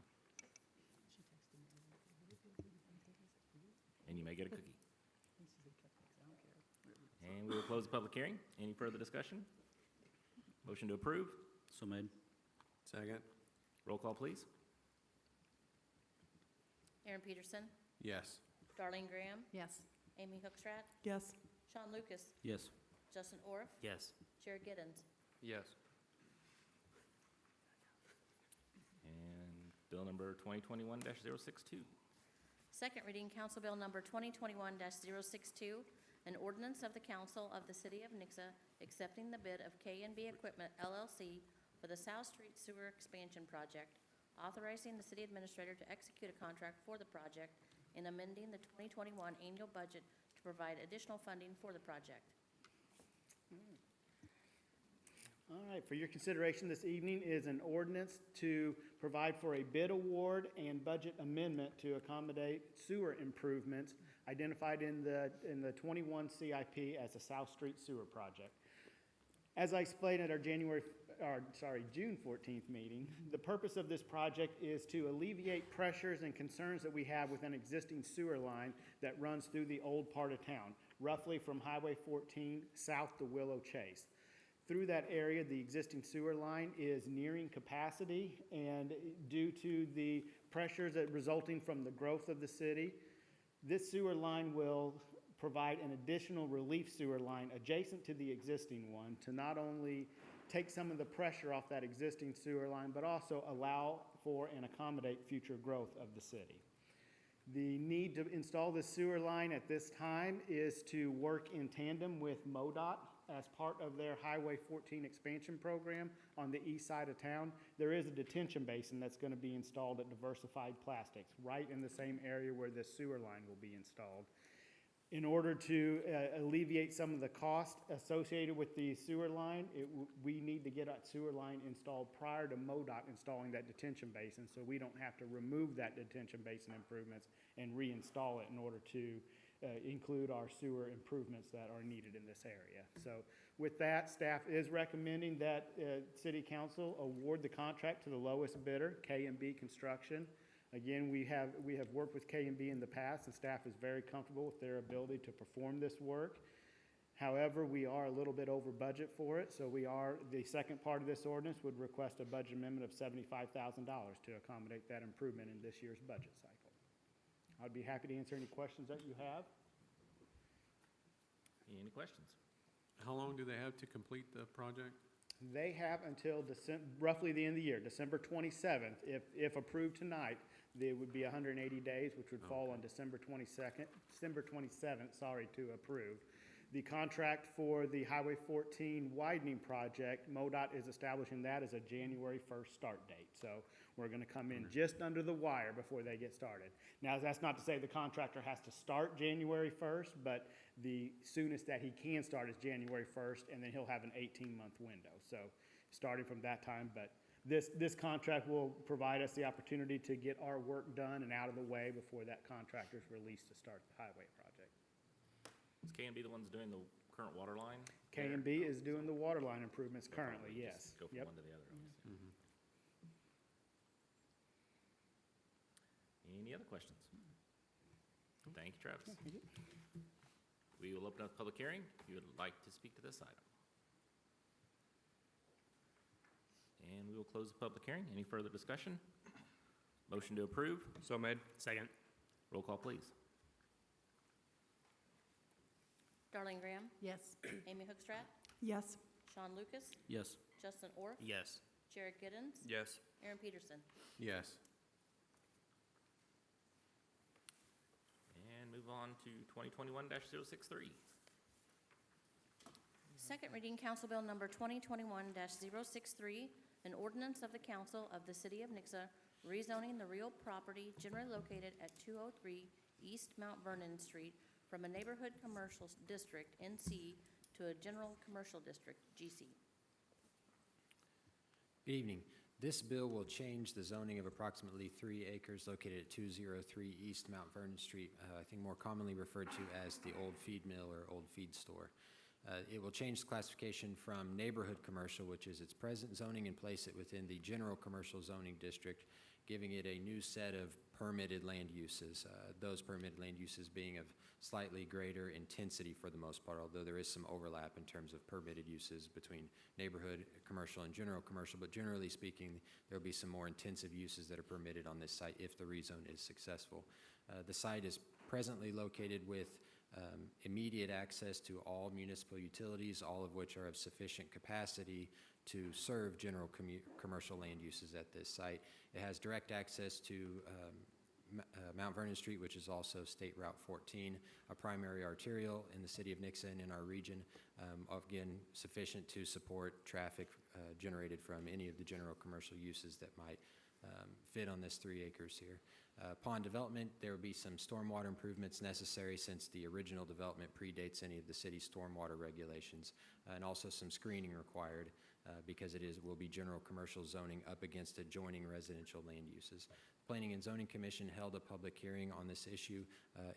And you may get a cookie. And we will close the public hearing. Any further discussion? Motion to approve. So made. Second. Roll call, please. Aaron Peterson, Yes. Darlene Graham, Yes. Amy Hookstrat, Yes. Sean Lucas, Yes. Justin Orff, Yes. Jared Giddens. Yes. And bill number 2021-062. Second reading, Council Bill Number 2021-062, an ordinance of the Council of the City of Nixa accepting the bid of K&B Equipment LLC for the South Street Sewer Expansion Project, authorizing the city administrator to execute a contract for the project, and amending the 2021 annual budget to provide additional funding for the project. All right, for your consideration this evening is an ordinance to provide for a bid award and budget amendment to accommodate sewer improvements identified in the 21 CIP as a South Street Sewer Project. As I explained at our June 14th meeting, the purpose of this project is to alleviate pressures and concerns that we have with an existing sewer line that runs through the old part of town, roughly from Highway 14 south to Willow Chase. Through that area, the existing sewer line is nearing capacity, and due to the pressures that resulting from the growth of the city, this sewer line will provide an additional relief sewer line adjacent to the existing one to not only take some of the pressure off that existing sewer line, but also allow for and accommodate future growth of the city. The need to install the sewer line at this time is to work in tandem with MoDOT as part of their Highway 14 expansion program on the east side of town. There is a detention basin that's going to be installed at Diversified Plastics, right in the same area where the sewer line will be installed. In order to alleviate some of the cost associated with the sewer line, we need to get a sewer line installed prior to MoDOT installing that detention basin, so we don't have to remove that detention basin improvements and reinstall it in order to include our sewer improvements that are needed in this area. So with that, staff is recommending that City Council award the contract to the lowest bidder, K&B Construction. Again, we have worked with K&B in the past, and staff is very comfortable with their ability to perform this work. However, we are a little bit over budget for it, so the second part of this ordinance would request a budget amendment of $75,000 to accommodate that improvement in this year's budget cycle. I'd be happy to answer any questions that you have. Any questions? How long do they have to complete the project? They have until roughly the end of the year, December 27th. If approved tonight, there would be 180 days, which would fall on December 27th, to approve. The contract for the Highway 14 widening project, MoDOT is establishing that as a January 1st start date. So we're going to come in just under the wire before they get started. Now, that's not to say the contractor has to start January 1st, but the soonest that he can start is January 1st, and then he'll have an 18-month window. So starting from that time, but this contract will provide us the opportunity to get our work done and out of the way before that contractor is released to start the highway project. Is K&B the ones doing the current water line? K&B is doing the water line improvements currently, yes. Just go from Yep. one to the other. obviously. Any other questions? Thank you, Travis. We will open up the public hearing. If you would like to speak to this item. And we will close the public hearing. Any further discussion? Motion to approve. So made. Second. Roll call, please. Darlene Graham, Yes. Amy Hookstrat, Yes. Sean Lucas, Yes. Justin Orff, Yes. Jared Giddens, Yes. Aaron Peterson. Yes. And move on to 2021-063. Second reading, Council Bill Number 2021-063, an ordinance of the Council of the City of Nixa rezoning the real property generally located at 203 East Mount Vernon Street from a neighborhood commercial district, NC, to a general commercial district, GC. Good evening. This bill will change the zoning of approximately 3 acres located at 203 East Mount Vernon Street, I think more commonly referred to as the old feed mill or old feed store. It will change the classification from neighborhood commercial, which is its present zoning, and place it within the general commercial zoning district, giving it a new set of permitted land uses, those permitted land uses being of slightly greater intensity for the most part, although there is some overlap in terms of permitted uses between neighborhood commercial and general commercial. But generally speaking, there will be some more intensive uses that are permitted on this site if the rezone is successful. The site is presently located with immediate access to all municipal utilities, all of which are of sufficient capacity to serve general commercial land uses at this site. It has direct access to Mount Vernon Street, which is also State Route 14, a primary arterial in the city of Nixa and in our region, again, sufficient to support traffic generated from any of the general commercial uses that might fit on this 3 acres here. Upon development, there will be some stormwater improvements necessary since the original development predates any of the city's stormwater regulations, and also some screening required because will be general commercial zoning up against adjoining residential land uses. The Planning and Zoning Commission held a public hearing on this issue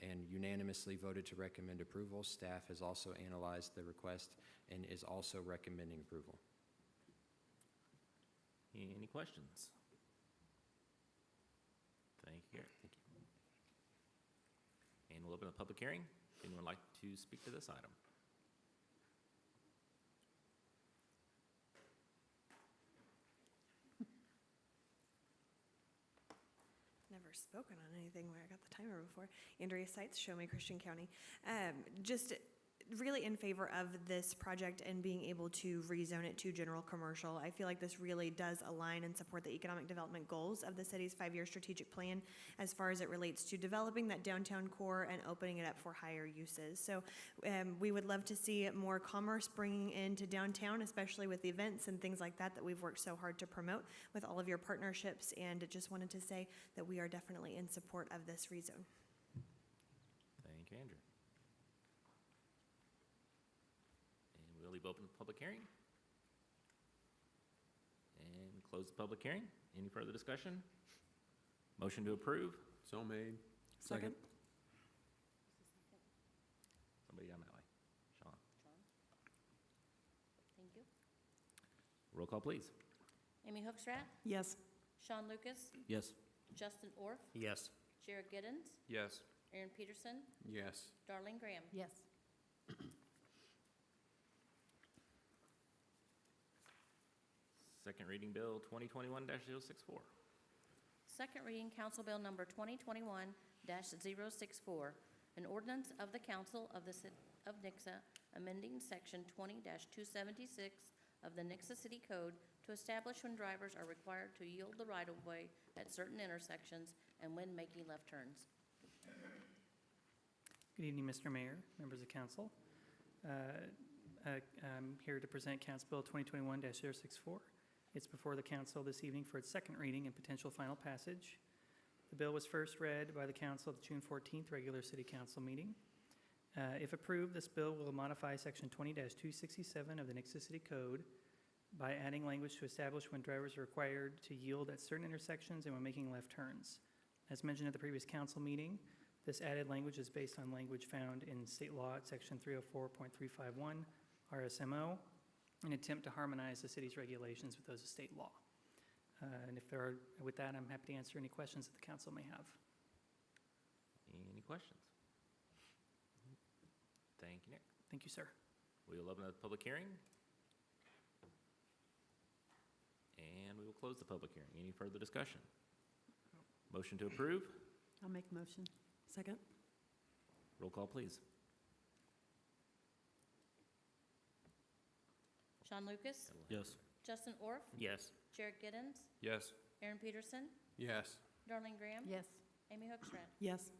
and unanimously voted to recommend approval. Staff has also analyzed the request and is also recommending approval. Any questions? Thank you, Gary. Thank you. And we'll open the public hearing. Anyone like to speak to this item? Never spoken on anything where I got the timer before. Andrea Seitz, Show Me Christian County. Just really in favor of this project and being able to rezone it to general commercial. I feel like this really does align and support the economic development goals of the city's 5-year strategic plan as far as it relates to developing that downtown core and opening it up for higher uses. So we would love to see more commerce bringing into downtown, especially with events and things like that we've worked so hard to promote with all of your partnerships, and just wanted to say that we are definitely in support of this rezone. Thank you, Andrew. And we'll leave open the public hearing. And close the public hearing. Any further discussion? Motion to approve. So made. Second. Somebody down that way. Sean. Thank you. Roll call, please. Amy Hookstrat, Yes. Sean Lucas, Yes. Justin Orff, Yes. Jared Giddens, Yes. Aaron Peterson, Yes. Darlene Graham. Yes. Second reading bill 2021-064. Second reading Council Bill Number 2021-064, an ordinance of the Council of the City of Nixa amending Section 20-276 of the Nixa City Code to establish when drivers are required to yield the right-of-way at certain intersections and when making left turns. Good evening, Mr. Mayor, members of council. I'm here to present Council Bill 2021-064. It's before the council this evening for its second reading and potential final passage. The bill was first read by the council at the June 14th regular city council meeting. If approved, this bill will modify Section 20-267 of the Nixa City Code by adding language to establish when drivers are required to yield at certain intersections and when making left turns. As mentioned at the previous council meeting, this added language is based on language found in state law at Section 304.351 RSMO, an attempt to harmonize the city's regulations with those of state law. And if there are, with that, I'm happy to answer any questions that the council may have. Any questions? Thank you, Nick. Thank you, sir. We'll open the public hearing. And we will close the public hearing. Any further discussion? Motion to approve. I'll make a motion. Second? Roll call, please. Sean Lucas, Yes. Justin Orff, Yes. Jared Giddens, Yes. Aaron Peterson, Yes. Darlene Graham. Yes. Amy Hookstrat. Yes.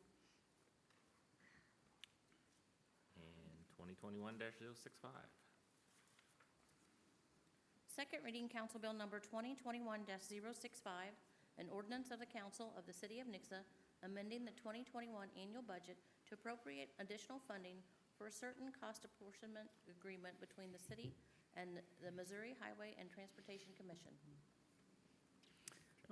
And 2021-065. Second reading Council Bill Number 2021-065, an ordinance of the Council of the City of Nixa amending the 2021 annual budget to appropriate additional funding for a certain cost apportionment agreement between the city and the Missouri Highway and Transportation Commission.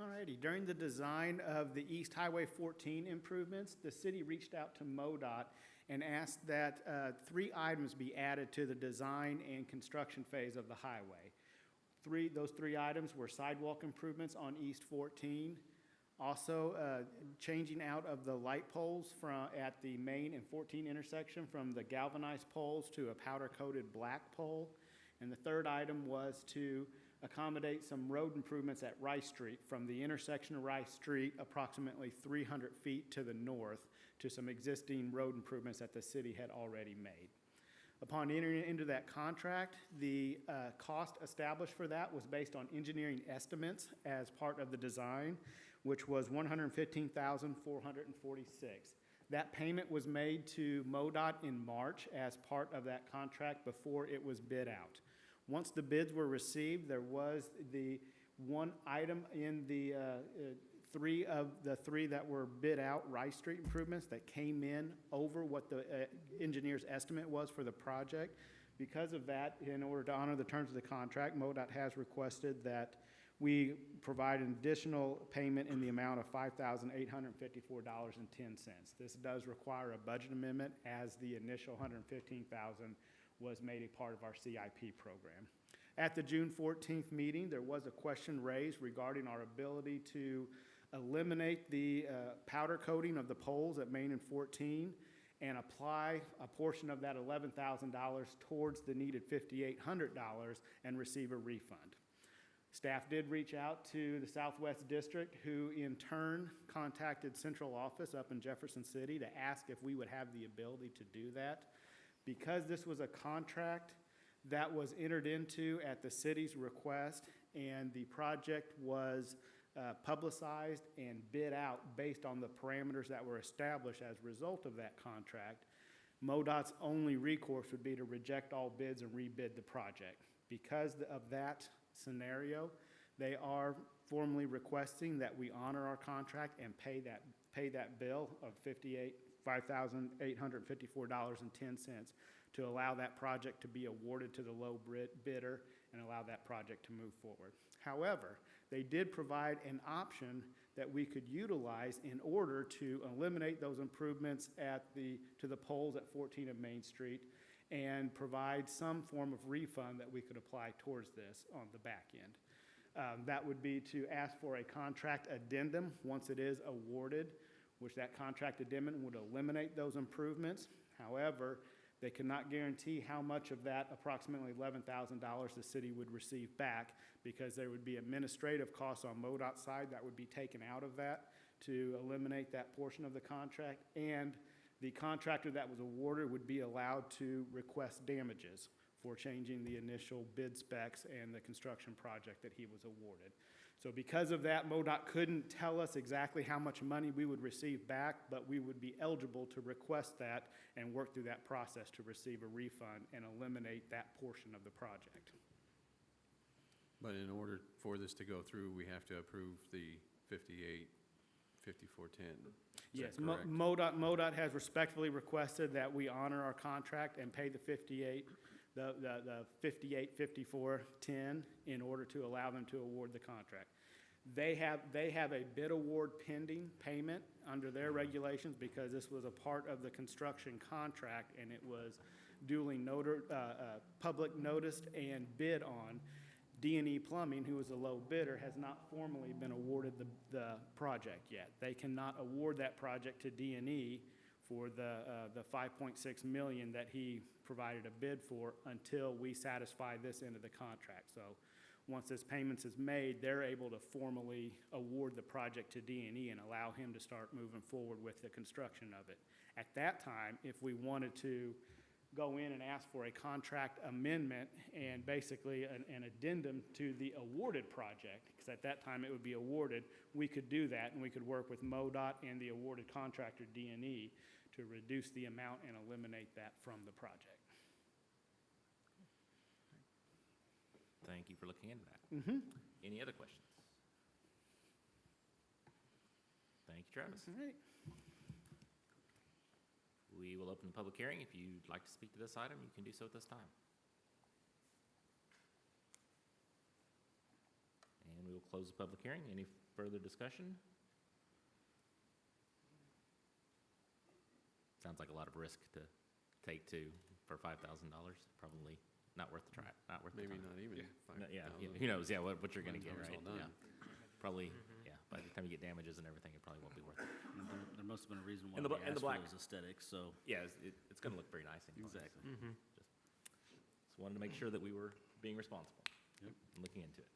All righty, during the design of the East Highway 14 improvements, the city reached out to MoDOT and asked that 3 items be added to the design and construction phase of the highway. Those three items were sidewalk improvements on East 14, also changing out of the light poles at the Main and 14 intersection from the galvanized poles to a powder-coated black pole. And the third item was to accommodate some road improvements at Rice Street from the intersection of Rice Street approximately 300 feet to the north to some existing road improvements that the city had already made. Upon entering into that contract, the cost established for that was based on engineering estimates as part of the design, which was $115,446. That payment was made to MoDOT in March as part of that contract before it was bid out. Once the bids were received, there was the one item in the three that were bid out, Rice Street improvements, that came in over what the engineer's estimate was for the project. Because of that, in order to honor the terms of the contract, MoDOT has requested that we provide an additional payment in the amount of $5,854.10. This does require a budget amendment, as the initial $115,000 was made a part of our CIP program. At the June 14th meeting, there was a question raised regarding our ability to eliminate the powder coating of the poles at Main and 14 and apply a portion of that $11,000 towards the needed $5,800 and receive a refund. Staff did reach out to the Southwest District, who in turn contacted central office up in Jefferson City to ask if we would have the ability to do that. Because this was a contract that was entered into at the city's request, and the project was publicized and bid out based on the parameters that were established as a result of that contract, MoDOT's only recourse would be to reject all bids and rebid the project. Because of that scenario, they are formally requesting that we honor our contract and pay that bill of $5,854.10 to allow that project to be awarded to the low bidder and allow that project to move forward. However, they did provide an option that we could utilize in order to eliminate those improvements to the poles at 14 of Main Street and provide some form of refund that we could apply towards this on the back end. That would be to ask for a contract addendum once it is awarded, which that contract addendum would eliminate those improvements. However, they cannot guarantee how much of that approximately $11,000 the city would receive back, because there would be administrative costs on MoDOT's side that would be taken out of that to eliminate that portion of the contract, and the contractor that was awarded would be allowed to request damages for changing the initial bid specs and the construction project that he was awarded. So because of that, MoDOT couldn't tell us exactly how much money we would receive back, but we would be eligible to request that and work through that process to receive a refund and eliminate that portion of the project. But in order for this to go through, we have to approve the 5410. Yes, correct? MoDOT has respectfully requested that we honor our contract and pay the 5854.10 in order to allow them to award the contract. They have a bid award pending payment under their regulations, because this was a part of the construction contract and it was duly public noticed and bid on. D&E Plumbing, who is a low bidder, has not formally been awarded the project yet. They cannot award that project to D&E for the $5.6 million that he provided a bid for until we satisfy this end of the contract. So once this payment is made, they're able to formally award the project to D&E and allow him to start moving forward with the construction of it. At that time, if we wanted to go in and ask for a contract amendment and basically an addendum to the awarded project, because at that time it would be awarded, we could do that, and we could work with MoDOT and the awarded contractor D&E to reduce the amount and eliminate that from the project. Thank you for looking into that. Any other questions? Thank you, Travis. All right. We will open the public hearing. If you'd like to speak to this item, you can do so at this time. And we will close the public hearing. Any further discussion? Sounds like a lot of risk to take for $5,000. Probably not worth the try. Not worth Maybe the time. not even No, 5,000. yeah, who knows? Yeah, what you're going to get, When it's right? all done. Yeah. Probably. Yeah. By the time you get damages and everything, it probably won't be worth it. There must have been a reason why And the we bla- and asked the for black- those aesthetics, so. Yeah, it's going to look very nice. Anyway, so Exactly. just wanted to make sure that we were being responsible. Yep. And looking into it.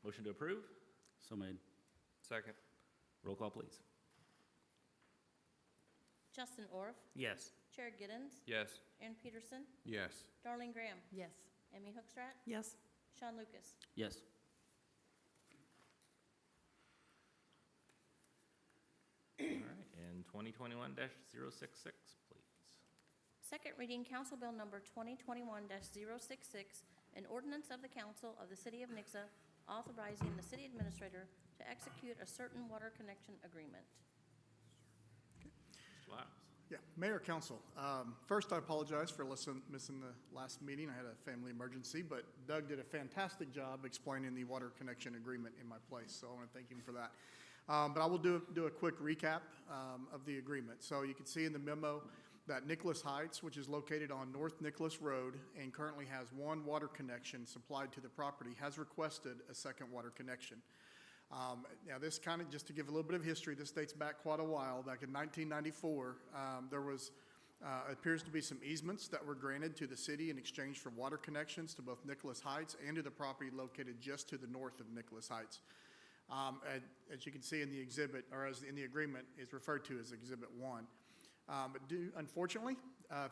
Motion to approve. So made. Second. Roll call, please. Justin Orff, Yes. Chair Giddens, Yes. Aaron Peterson, Yes. Darlene Graham, Yes. Amy Hookstrat, Yes. Sean Lucas. Yes. All right, and 2021-066, please. Second reading, Council Bill Number 2021-066, an ordinance of the Council of the City of Nixa authorizing the city administrator to execute a certain water connection agreement. Mr. Lyles. Yeah, Mayor, Council. First, I apologize for missing the last meeting. I had a family emergency, but Doug did a fantastic job explaining the water connection agreement in my place, so I want to thank him for that. But I will do a quick recap of the agreement. So you can see in the memo that Nicholas Heights, which is located on North Nicholas Road and currently has one water connection supplied to the property, has requested a second water connection. Now, this kind of, just to give a little bit of history, this dates back quite a while. Back in 1994, there was, appears to be some easements that were granted to the city in exchange for water connections to both Nicholas Heights and to the property located just to the north of Nicholas Heights. As you can see in the exhibit, or as in the agreement, is referred to as Exhibit 1. Unfortunately,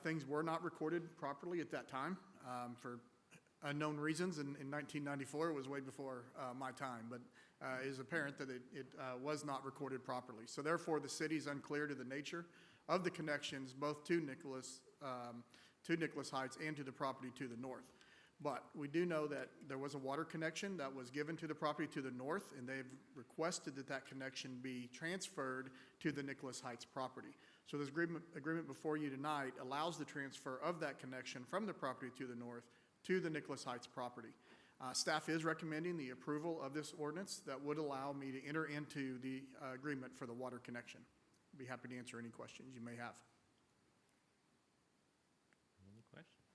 things were not recorded properly at that time for unknown reasons. In 1994, it was way before my time, but it is apparent that it was not recorded properly. So therefore, the city is unclear to the nature of the connections both to Nicholas Heights and to the property to the north. But we do know that there was a water connection that was given to the property to the north, and they've requested that that connection be transferred to the Nicholas Heights property. So this agreement before you tonight allows the transfer of that connection from the property to the north to the Nicholas Heights property. Staff is recommending the approval of this ordinance that would allow me to enter into the agreement for the water connection. I'd be happy to answer any questions you may have. Any questions?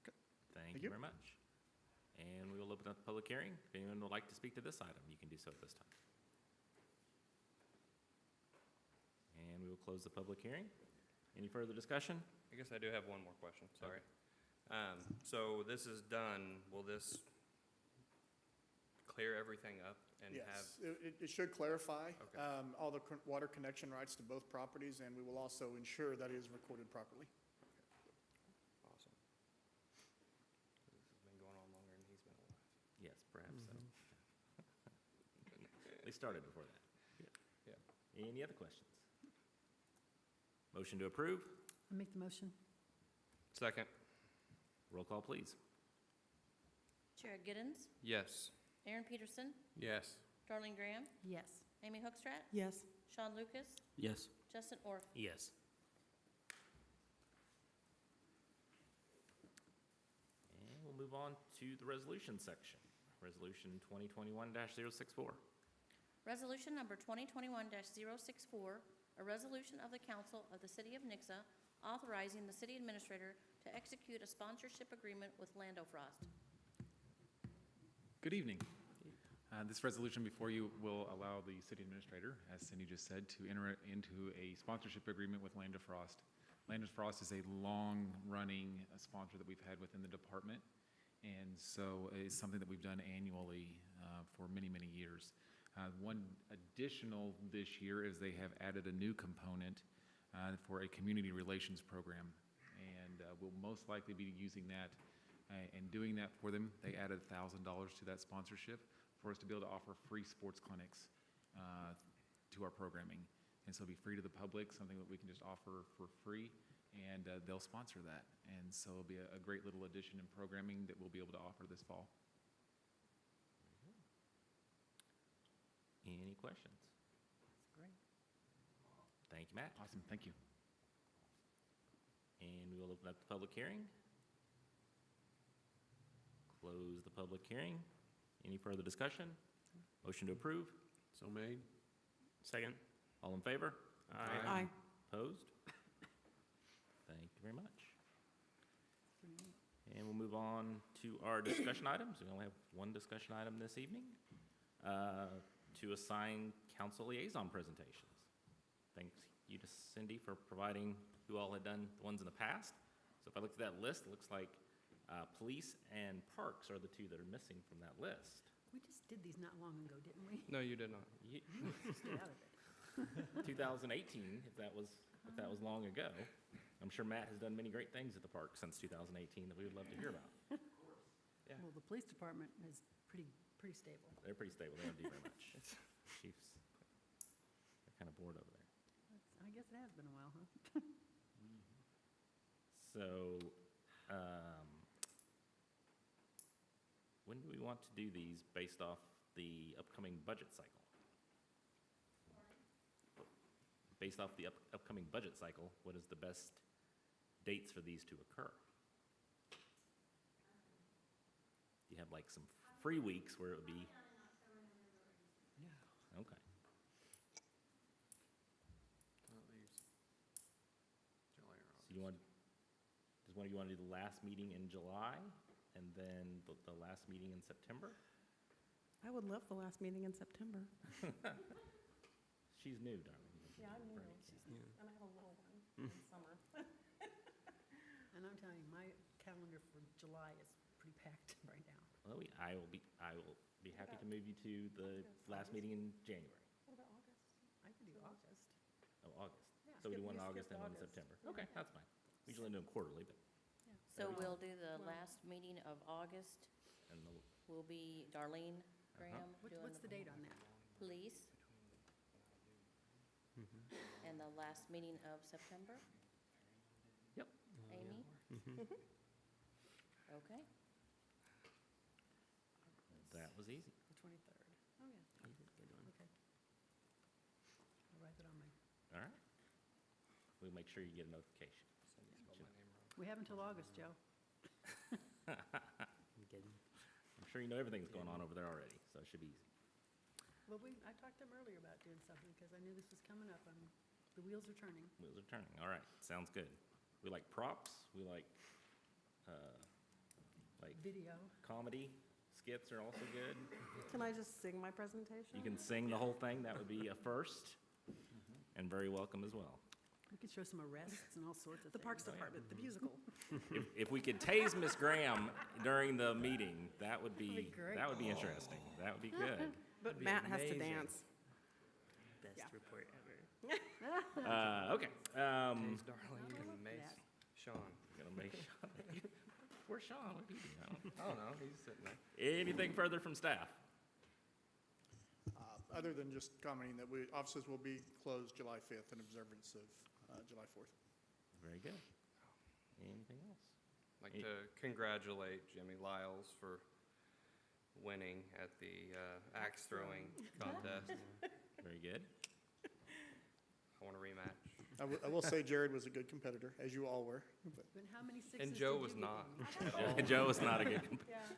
Okay. Thank Thank you you. very much. And we will open up the public hearing. If anyone would like to speak to this item, you can do so at this time. And we will close the public hearing. Any further discussion? I guess I do have one more question, sorry. So this is done, will this clear everything up and have? Yes, it should clarify Okay. all the water connection rights to both properties, and we will also ensure that it is recorded properly. Awesome. This has been going on longer than he's been alive. Yes, perhaps so. They started before that. Yeah. Any other questions? Motion to approve? I make the motion. Second, Roll call, please. Chair Giddens, yes. Aaron Peterson, Yes. Darlene Graham, Yes. Amy Hookstrat, Yes. Sean Lucas, Yes. Justin Orr. Yes. And we'll move on to the resolution section. Resolution 2021-064. Resolution number 2021-064, a resolution of the Council of the City of Nixa authorizing the city administrator to execute a sponsorship agreement with Lando. Good evening. This resolution before you will allow the city administrator, as Cindy just said, to enter into a sponsorship agreement with Lando. Lando is a long-running sponsor that we've had within the department, and so it's something that we've done annually for many, many years. One additional this year is they have added a new component for a community relations program, and we'll most likely be using that and doing that for them. They added $1,000 to that sponsorship for us to be able to offer free sports clinics to our programming. And so it'll be free to the public, something that we can just offer for free, and they'll sponsor that. And so it'll be a great little addition in programming that we'll be able to offer this fall. Any questions? That's great. Thank you, Matt. Awesome, thank you. And we will open up the public hearing. Close the public hearing. Any further discussion? Motion to approve? So made? Second. All in favor? Aye. Opposed? Thank you very much. And we'll move on to our discussion items. We only have one discussion item this evening, to assign council liaison presentations. Thanks you to Cindy for providing who all had done the ones in the past. So if I look at that list, it looks like police and parks are the two that are missing from that list. We just did these not long ago, didn't we? No, you did not. Stay out of it. 2018, if that was long ago. I'm sure Matt has done many great things at the park since 2018 that we would love to hear about. Yeah. Well, the police department is pretty stable. They're pretty stable. They don't do very much. Chiefs, they're kind of bored over there. I guess it has been a while, huh? So, when do we want to do these based off the upcoming budget cycle? Based off the upcoming budget cycle, what is the best dates for these to occur? You have like some free weeks where it would be. Yeah. Okay. That leaves July or So you want, does one of you want to do the last meeting in July and then the last meeting in September? I would love the last meeting in September. She's new, darling. Yeah, I'm new. And I have a little one in summer. And I'm telling you, my calendar for July is pretty packed right now. Well, I will be happy to move you to the last meeting in January. What about August? I could do August. Oh, August. Yeah. So we do one in we August skipped and one in August. September. Okay, that's fine. We usually do them quarterly, but, So we'll do the last meeting of August, and the, will be Darlene Graham doing What's the date on that? police. And the last meeting of September? Yep. Amy? Okay. that was easy. The 23rd. Oh, yeah. Okay. I'll write that on my, All right. We'll make sure you get a notification. we have until August, Joe. I'm sure you know everything's going on over there already, so it should be easy. Well, I talked to him earlier about doing something because I knew this was coming up. The wheels are turning. Wheels are turning. All right, sounds good. We like props. We like Video. comedy. Skits are also good. Can I just sing my presentation? You can sing the whole thing. That would be a first, and very welcome as well. We could show some arrests and all sorts of The things. Parks Department, the musical. If we could tase Miss Graham during the meeting, that would be That'd be great. that would be interesting. That would be good. But Matt has to dance. Best Yeah. report ever. Okay. Tase Darlene look and at Mace that. Sean. Gonna make Where's Sean? What did he do? I don't know, he's sitting there. Anything further from staff? Other than just commenting that offices will be closed July 5th in observance of July 4th. Very good. Anything else? I'd like to congratulate Jimmy Lyles for winning at the axe throwing contest. Very good. I want a rematch. I will say Jared was a good competitor, as you all were. But But how many sixes And did Joe you was get, not. Amy? Joe is not a good.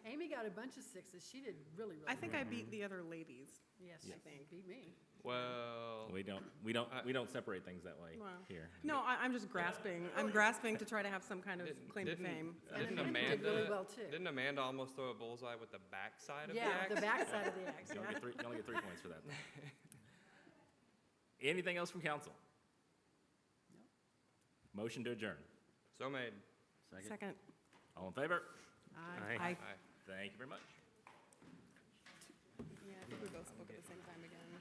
Amy got a bunch of sixes. She did really, really I think well. I beat the other ladies. Yes, I she think. beat me. Well, We don't separate things that way Wow. here. No, I'm just grasping. I'm grasping to try to have some kind of claim to fame. And didn't Amanda did really well, too. Didn't Amanda almost throw a bullseye with the backside of the Yeah, axe? the backside of the axe, You yeah. only get 3 points for that. Anything else from council? Motion to adjourn. So made. Second. All in favor? Aye. Aye. Thank you very much. Yeah, I think we both spoke at the same time again.